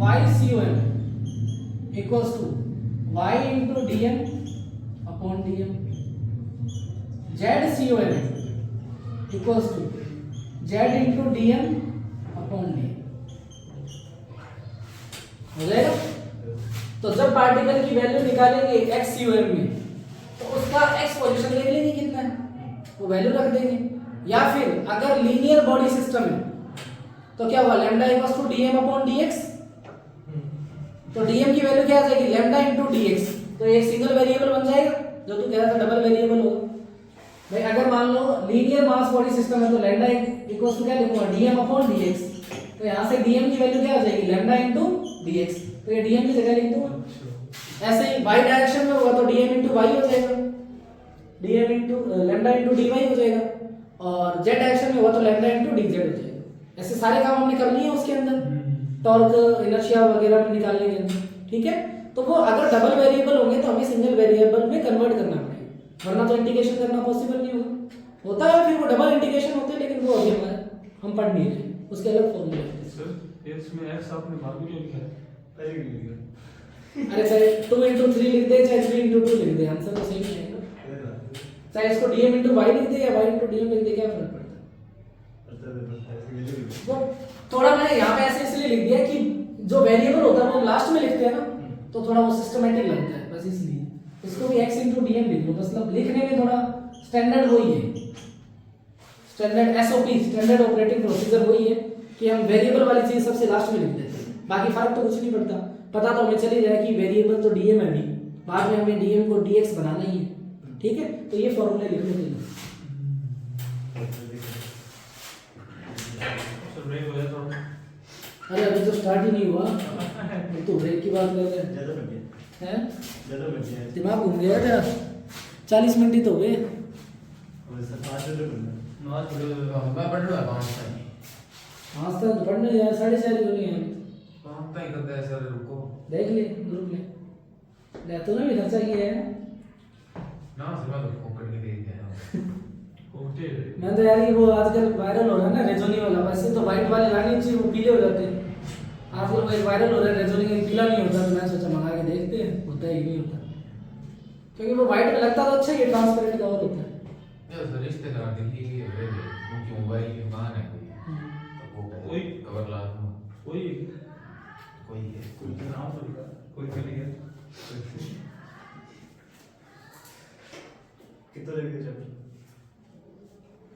Speaker 1: YCOM equals to y into dm upon dm, ZCOM equals to z into dm upon dm। हो जाएगा। तो जब पार्टिकल की वैल्यू निकालेंगे XCOM में तो उसका x पोजीशन देख लेंगे कितना है, वो वैल्यू रख देंगे। या फिर अगर लीनियर बॉडी सिस्टम है तो क्या हुआ, lambda equals to dm upon dx, तो dm की वैल्यू क्या आ जाएगी, लैम्डा इनटू dx। तो एक सिंगल वेरिएबल बन जाएगा, जो तू कह रहा था डबल वेरिएबल होगा। भाई अगर मान लो लीनियर मास बॉडी सिस्टम है तो लैम्डा इक्वल्स टू क्या लिखूंगा, dm अपॉन dx। तो यहां से dm की वैल्यू क्या आ जाएगी, लैम्डा इनटू dx। तो ये dm की जगह लिख दूंगा। ऐसे ही y डायरेक्शन में होगा तो dm इनटू y हो जाएगा, dm into lambda into dy हो जाएगा, और z डायरेक्शन में हुआ तो लैम्डा इनटू dz हो जाएगा। ऐसे सारे काम हमने कर लिए उसके अंदर, टॉर्क इनर्शिया वगैरह में निकालने के अंदर, ठीक है। तो वो अगर डबल वेरिएबल होंगे तो हमें सिंगल वेरिएबल में कन्वर्ट करना पड़ेगा, वरना तो इंटीग्रेशन करना पॉसिबल नहीं होगा। होता है फिर वो डबल इंटीग्रेशन होते हैं, लेकिन वो अभी हम पढ़ नहीं रहे, उसके अलग फॉर्मूले होते हैं।
Speaker 2: सर इसमें x आपने मालूम लिखा है,
Speaker 4: पहले भी लिखा
Speaker 1: अरे चाहे 2 into 3 लिख दे चाहे 3 into 2 लिख दे, आंसर तो सेम ही आएगा। चाहे इसको dm into y लिख दे या y into dm लिख दे, क्या फर्क पड़ता है। वो थोड़ा मैंने यहाँ पे ऐसे इसलिए लिख दिया कि जो वेरिएबल होता है वो लास्ट में लिखते हैं ना, तो थोड़ा वो सिस्टमेटिक लगता है, बस इसलिए इसको भी x into dm लिख लो। मतलब लिखने में थोड़ा स्टैंडर्ड वही है, standard SOP standard operating procedure वही है कि हम वेरिएबल वाली चीज सबसे लास्ट में लिख देते हैं। बाकी फर्क तो कुछ नहीं पड़ता, पता तो हमें चल ही जाए कि वेरिएबल तो dm है, भी बाद में हमें dm को dx बनाना ही है, ठीक है। तो ये फॉर्मूले लिख लेते हैं।
Speaker 2: सर ब्रेक हो जाता है।
Speaker 1: अरे अभी तो स्टार्ट ही नहीं हुआ, तो ब्रेक की बात कर रहे हैं।
Speaker 4: ज्यादा बन गया,
Speaker 1: हैं?
Speaker 4: ज्यादा बन गया।
Speaker 1: दिमाग घूम गया क्या, 40 मिनट ही तो हुए।
Speaker 4: और सर 5 मिनट बनना
Speaker 5: नमाज पढ़ो, मैं पढ़ रहा हूँ 5
Speaker 1: आज तक पढ़ने यार 4:30 हो गए हैं।
Speaker 5: हम तो ही करते हैं सर, रुको
Speaker 1: देख ले ग्रुप ले ले, तूने भी खर्चा किया है
Speaker 5: ना सर, मैं तो पकड़ के दे दिया।
Speaker 2: ओके
Speaker 1: मैं तो यार ये वो आजकल वायरल हो रहा है ना रेजोनी वाला, वैसे तो वाइट वाले लाने चाहिए, वो पीले हो जाते हैं। आजकल वो वायरल हो रहा है रेजोनी का, पीला नहीं होता, तो मैं सोचा मंगा के देखते हैं, होता है कि नहीं होता, क्योंकि वो वाइट में लगता तो अच्छा, ये ट्रांसपेरेंट कवर होता है।
Speaker 5: ये सर रिश्तेदार दिल्ली के हो रहे थे, उनकी मोबाइल की दुकान है कोई, तो वो
Speaker 2: कोई
Speaker 5: कवर ला दूँ,
Speaker 2: कोई
Speaker 5: कोई है
Speaker 2: कोई नाम तो लिखा, कोई चली गया
Speaker 4: कितना लेके चल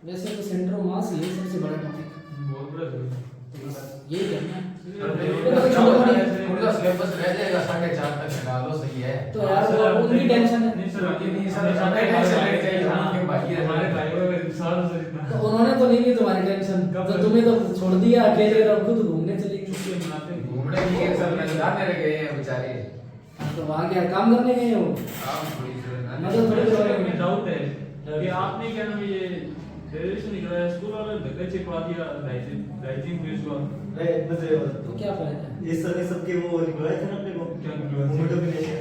Speaker 1: वैसे तो सेंटर ऑफ मास ये सबसे बड़ा टॉपिक
Speaker 2: बहुत बड़ा है
Speaker 1: यही करना है।
Speaker 5: उनका सिलेबस रह जाएगा 4:30 तक, डालो सही है।
Speaker 1: तो यार वो उनकी टेंशन है,
Speaker 2: नहीं सर,
Speaker 5: नहीं सर, हमें टेंशन नहीं चाहिए, हमारे भाई है।
Speaker 2: हमारे भाइयों का इंसान सर इतना
Speaker 1: तो उन्होंने तो नहीं ली तुम्हारी टेंशन, तो तुम्हें तो छोड़ दिया अकेले, और खुद घूमने चले गए।
Speaker 2: छुट्टियां मनाते हैं।
Speaker 5: घूमने की है सर, नजराने रह गए हैं बेचारे।
Speaker 1: तो वहाँ क्या काम करने गए हो?
Speaker 5: काम थोड़ी सर,
Speaker 1: मतलब थोड़ी
Speaker 2: सर में डाउट है कि आपने क्या नाम ये ग्रेजुएशन निकला है, स्कूल वाले ने धक्का चिपका दिया राइटिंग पेज को।
Speaker 4: नहीं मैं तो ये बता
Speaker 1: तो क्या फायदा है?
Speaker 4: ये सबके वो निकलवाए थे ना अपने को,
Speaker 2: क्या निकलवाए थे?
Speaker 4: मोटो फिनिश है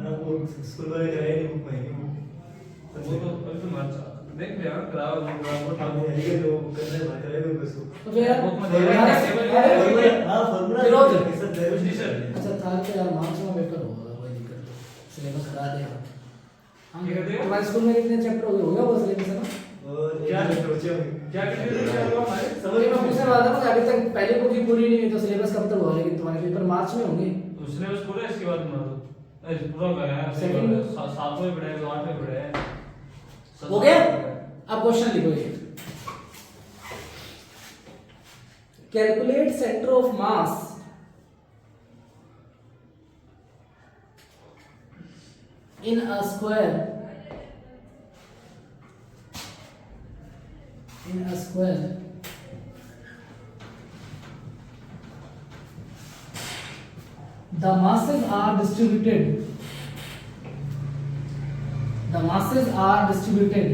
Speaker 4: ना, वो स्कूल वाले कराए नहीं बुक में
Speaker 2: वो तो अभी तो अच्छा देख लिया कराओ वो
Speaker 4: हम ये जो करने वाले कराए को बस
Speaker 1: तो फिर यार
Speaker 2: बुक में दे रहे हैं
Speaker 1: अरे
Speaker 4: हां फॉर्मूला
Speaker 1: फिरोज।
Speaker 4: सब दे
Speaker 2: सर
Speaker 1: अच्छा था कि यार मार्च में पेपर होगा, कोई दिक्कत नहीं, सिलेबस करा देगा। हाँ,
Speaker 2: ये कर देगा?
Speaker 1: तुम्हारे स्कूल में कितने चैप्टर हो गए? होगा वो सिलेबस है ना?
Speaker 4: और
Speaker 2: क्या
Speaker 4: सोचे होंगे
Speaker 2: क्या क्या हुआ हमारे
Speaker 4: समझ
Speaker 1: मैं पूछने वाला था ना, अभी तक पहली बुक ही पूरी नहीं हुई, तो सिलेबस कब तक होगा? लेकिन तुम्हारे पेपर मार्च में होंगे।
Speaker 2: उसने बस पूरा इसके बाद बना दो ऐसे पूरा कर रहा है
Speaker 1: Second book?
Speaker 2: सातवें पढ़े हैं, 8वें पढ़े हैं।
Speaker 1: हो गया? अब क्वेश्चन लिखो ये, calculate centre of mass in a square the masses are distributed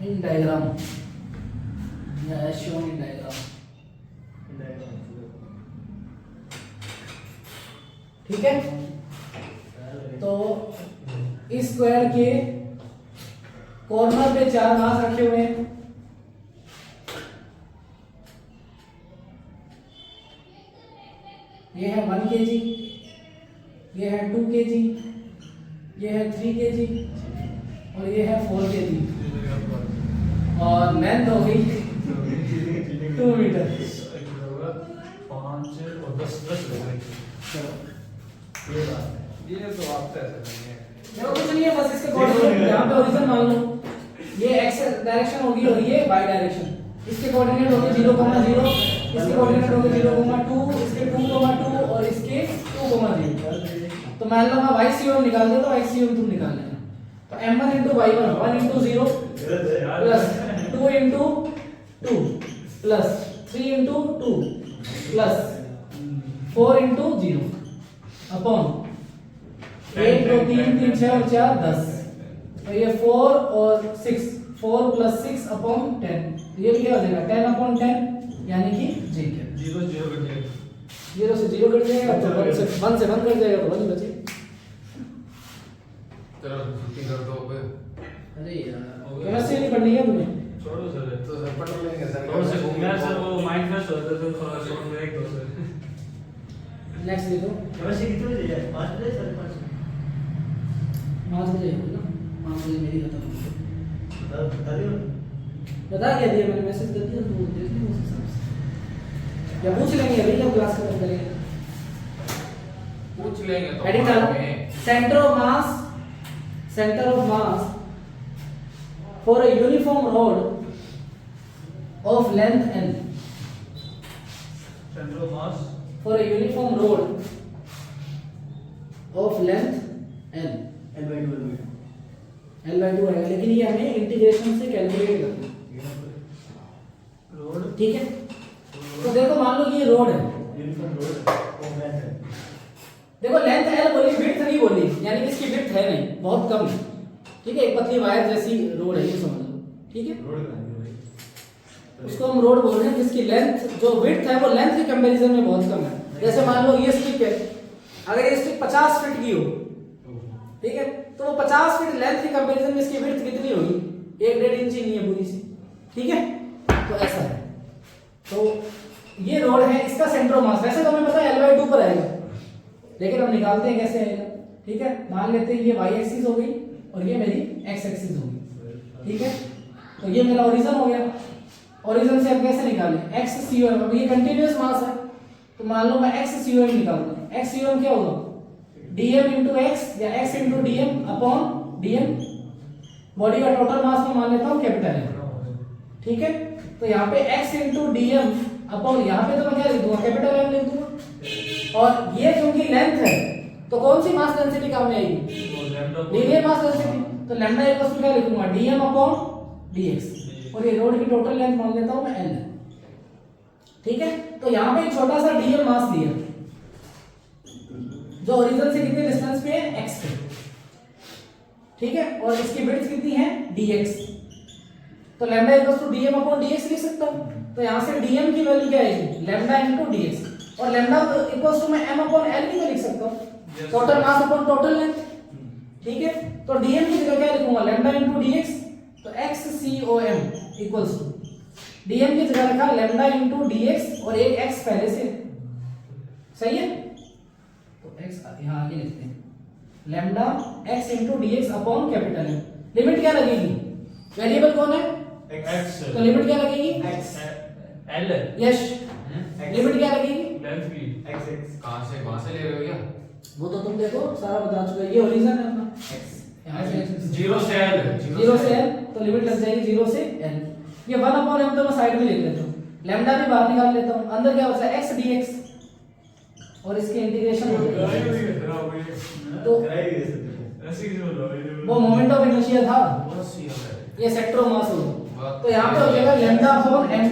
Speaker 1: in diagram, yeah, as shown in diagram। ठीक है, तो इस स्क्वायर के कॉर्नर पे 4 मास रखे हुए हैं। ये है 1 kg, ये है 2 kg, ये है 3 kg और ये है 4 kg, और लेंथ हो गई 2 मीटर।
Speaker 2: 5 और 10
Speaker 1: चलो
Speaker 5: ये तो आपका ऐसा नहीं है।
Speaker 1: देखो कुछ नहीं है, बस इसके कोऑर्डिनेट यहाँ पे ओरिजिन मान लो, ये एक्स डायरेक्शन होगी और ये वाई डायरेक्शन। इसके कोऑर्डिनेट होंगे 0,0, इसके कोऑर्डिनेट होंगे 0,2, इसके 2,2 और इसके 2,0। तो मान लो मैं YCOM निकाल दे, तो YCOM तुम निकाल लेना। तो m1 × y1 1 × 0 plus 2 × 2 plus 3 × 2 plus 4 × 0 upon 1 2 3 3 6 और 4 10। तो ये 4 और 6, 4 + 6 अपॉन 10, ये भी क्या हो जाएगा 10/10, यानी कि जी के
Speaker 2: 0 0 कर दिया
Speaker 1: 0 से 0 कट जाएगा, तो 1 से 1 कट जाएगा, तो 1 बचे।
Speaker 5: चलो छुट्टी कर दो फिर।
Speaker 1: अरे यार केमिस्ट्री नहीं पढ़नी है तुम्हें?
Speaker 2: छोड़ो सर
Speaker 5: तो सर पढ़ लेंगे सर।
Speaker 2: थोड़ा सा घूमना सर, वो माइंड फ्रेश हो जाता है, थोड़ा शॉर्ट ब्रेक दो सर।
Speaker 1: नेक्स्ट देखो,
Speaker 4: कैसे कितने बजे जाए 5 बजे 5:30
Speaker 1: 5 बजे है ना, 5 बजे मेरी खत्म हो गई।
Speaker 4: बता दियो
Speaker 1: बता क्या दिया मैंने, मैसेज कर दिया, तो देख लो उस हिसाब से, या पूछ लेंगे अभी जब क्लास खत्म करेंगे।
Speaker 5: पूछ लेंगे तो
Speaker 1: हेडिंग
Speaker 5: बाद
Speaker 1: डालो,
Speaker 5: में।
Speaker 1: Centre of mass for a uniform road of length n,
Speaker 2: centre of mass
Speaker 1: for a uniform road of length n, L/2 है, लेकिन ये हमें इंटीग्रेशन से कैलकुलेट करना है,
Speaker 2: रोड
Speaker 1: ठीक है। तो देखो मान लो ये रोड है,
Speaker 4: यूनिफॉर्म रोड और मैथ है
Speaker 1: देखो लेंथ L बोली, विड्थ नहीं बोली, यानी कि इसकी विड्थ है नहीं, बहुत कम है, ठीक है, एक पतली वायर जैसी रोड है, ये समझ लो, ठीक है।
Speaker 4: रोड का भाई
Speaker 1: उसको हम रोड बोल रहे हैं जिसकी लेंथ जो विड्थ है वो लेंथ के कंपैरिजन में बहुत कम है। जैसे मान लो ये स्टिक है, अगर ये स्टिक 50 फीट की हो, ठीक है, तो वो 50 फीट लेंथ के कंपैरिजन में इसकी विड्थ कितनी होगी? 1-1.5 इंच ही नहीं है पूरी सी, ठीक है। तो ऐसा है, तो ये रोड है, इसका सेंटर ऑफ मास वैसे तो हमें पता है L/2 पर आएगा, लेकिन हम निकालते हैं कैसे आएगा, ठीक है। मान लेते हैं ये y एक्सिस हो गई और ये मेरी x एक्सिस हो गई, ठीक है। तो ये मेरा ओरिजिन हो गया, ओरिजिन से अब कैसे निकालें? x COM, अब ये कंटीन्यूअस मास है तो मान लो मैं x COM निकालता हूं। x COM क्या होगा? dm into x या x into dm upon dm, body का टोटल मास में मान लेता हूं कैपिटल M, ठीक है। तो यहाँ पे x into dm अपॉन, यहाँ पे तो मैं क्या लिख दूंगा? कैपिटल M लिख दूंगा। और ये क्योंकि लेंथ है तो कौन सी मास डेंसिटी काम में आएगी? Linear mass density. तो लैम्डा इक्वल टू क्या लिखूंगा? dm अपॉन dx, और ये रोड की टोटल लेंथ मान लेता हूं मैं L, ठीक है। तो यहाँ पे एक छोटा सा dm मास दिया जो ओरिजिन से कितने डिस्टेंस पे है? x पे, ठीक है। और इसकी विड्थ कितनी है? dx। तो lambda equal to dm upon dx लिख सकता हूं। तो यहाँ से dm की वैल्यू क्या आएगी? लैम्डा इनटू dx, और लैम्डा इक्वल टू मैं m अपॉन l भी तो लिख सकता हूं, total mass upon total length, ठीक है। तो dm की जगह क्या लिखूंगा? लैम्डा इनटू dx, तो x COM equals to dm की जगह रखा लैम्डा इनटू dx और एक x पहले से, सही है। तो x यहां आगे लिखते हैं, lambda x into dx upon capital M। Limit क्या लगेगी? वेरिएबल कौन है?
Speaker 2: x,
Speaker 1: तो लिमिट क्या लगेगी?
Speaker 2: L,
Speaker 1: यश, लिमिट क्या लगेगी?
Speaker 2: लेंथ की
Speaker 4: x
Speaker 5: कहाँ से वहां से ले रहे हो क्या?
Speaker 1: वो तो तुम देखो सारा बता चुका है, ये ओरिजिन है अपना x, यहाँ से
Speaker 2: 0 से L,
Speaker 1: 0 से l, तो लिमिट लग जाएगी 0 से l। ये 1 अपॉन m तो मैं साइड में लिख लेता हूँ, लैम्डा भी बाहर निकाल लेता हूँ, अंदर क्या बचा? x dx, और इसके इंटीग्रेशन हो जाएगा। तो वो मोमेंट ऑफ इनर्शिया था, ये सेक्टर ऑफ मास होगा। तो यहाँ पे हो जाएगा lambda upon m,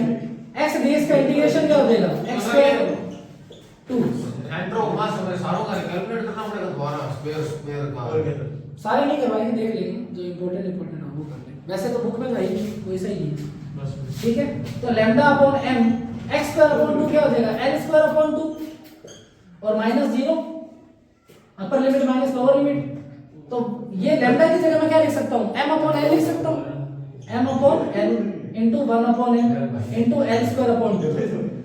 Speaker 1: x dx का इंटीग्रेशन क्या हो जाएगा? x स्क्वायर 2,
Speaker 5: सेंटर ऑफ मास हमें सारों का कैलकुलेट करना पड़ेगा दोबारा, स्क्वायर का।
Speaker 1: सारे नहीं करवाएंगे, देख लेंगे जो इंपॉर्टेंट हो वो कर लेंगे। वैसे तो बुक में था ही कोई सही नहीं है, ठीक है। तो lambda upon m, x square upon 2 क्या हो जाएगा? l स्क्वायर अपॉन 2 और minus 0, upper limit minus lower limit. तो ये लैम्डा की जगह मैं क्या लिख सकता हूँ? m अपॉन l लिख सकता हूँ, m upon l into 1 upon m into l square upon 2।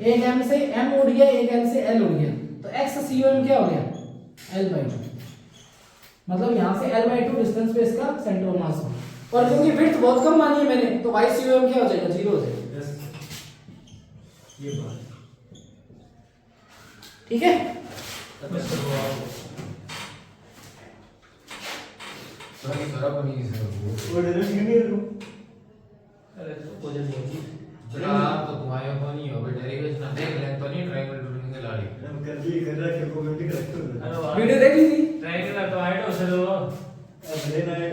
Speaker 1: एक m से m उड़ गया, एक l से l उड़ गया, तो x COM क्या हो गया? L/2, मतलब यहाँ से L/2 डिस्टेंस पे इसका सेंटर ऑफ मास हो। और क्योंकि विड्थ बहुत कम मानी है मैंने, तो y COM क्या हो जाएगा? 0 हो जाएगा,
Speaker 4: ये बात
Speaker 1: ठीक है।
Speaker 5: सर सर बनी सर
Speaker 4: वो डायरेक्ट नहीं है
Speaker 2: अरे तो जल्दी होगी।
Speaker 5: चला आप तो तुम्हारे को नहीं हो डेरिवेशन देख ले तो नहीं ट्रायंगल टूटिंग के लाड़ी
Speaker 4: हम कर ली कर रहा है कमेंट करते हो
Speaker 2: अरे
Speaker 1: वीडियो देख ली थी?
Speaker 2: ट्रायंगल तो आइट हो सर वो
Speaker 4: अब लेना है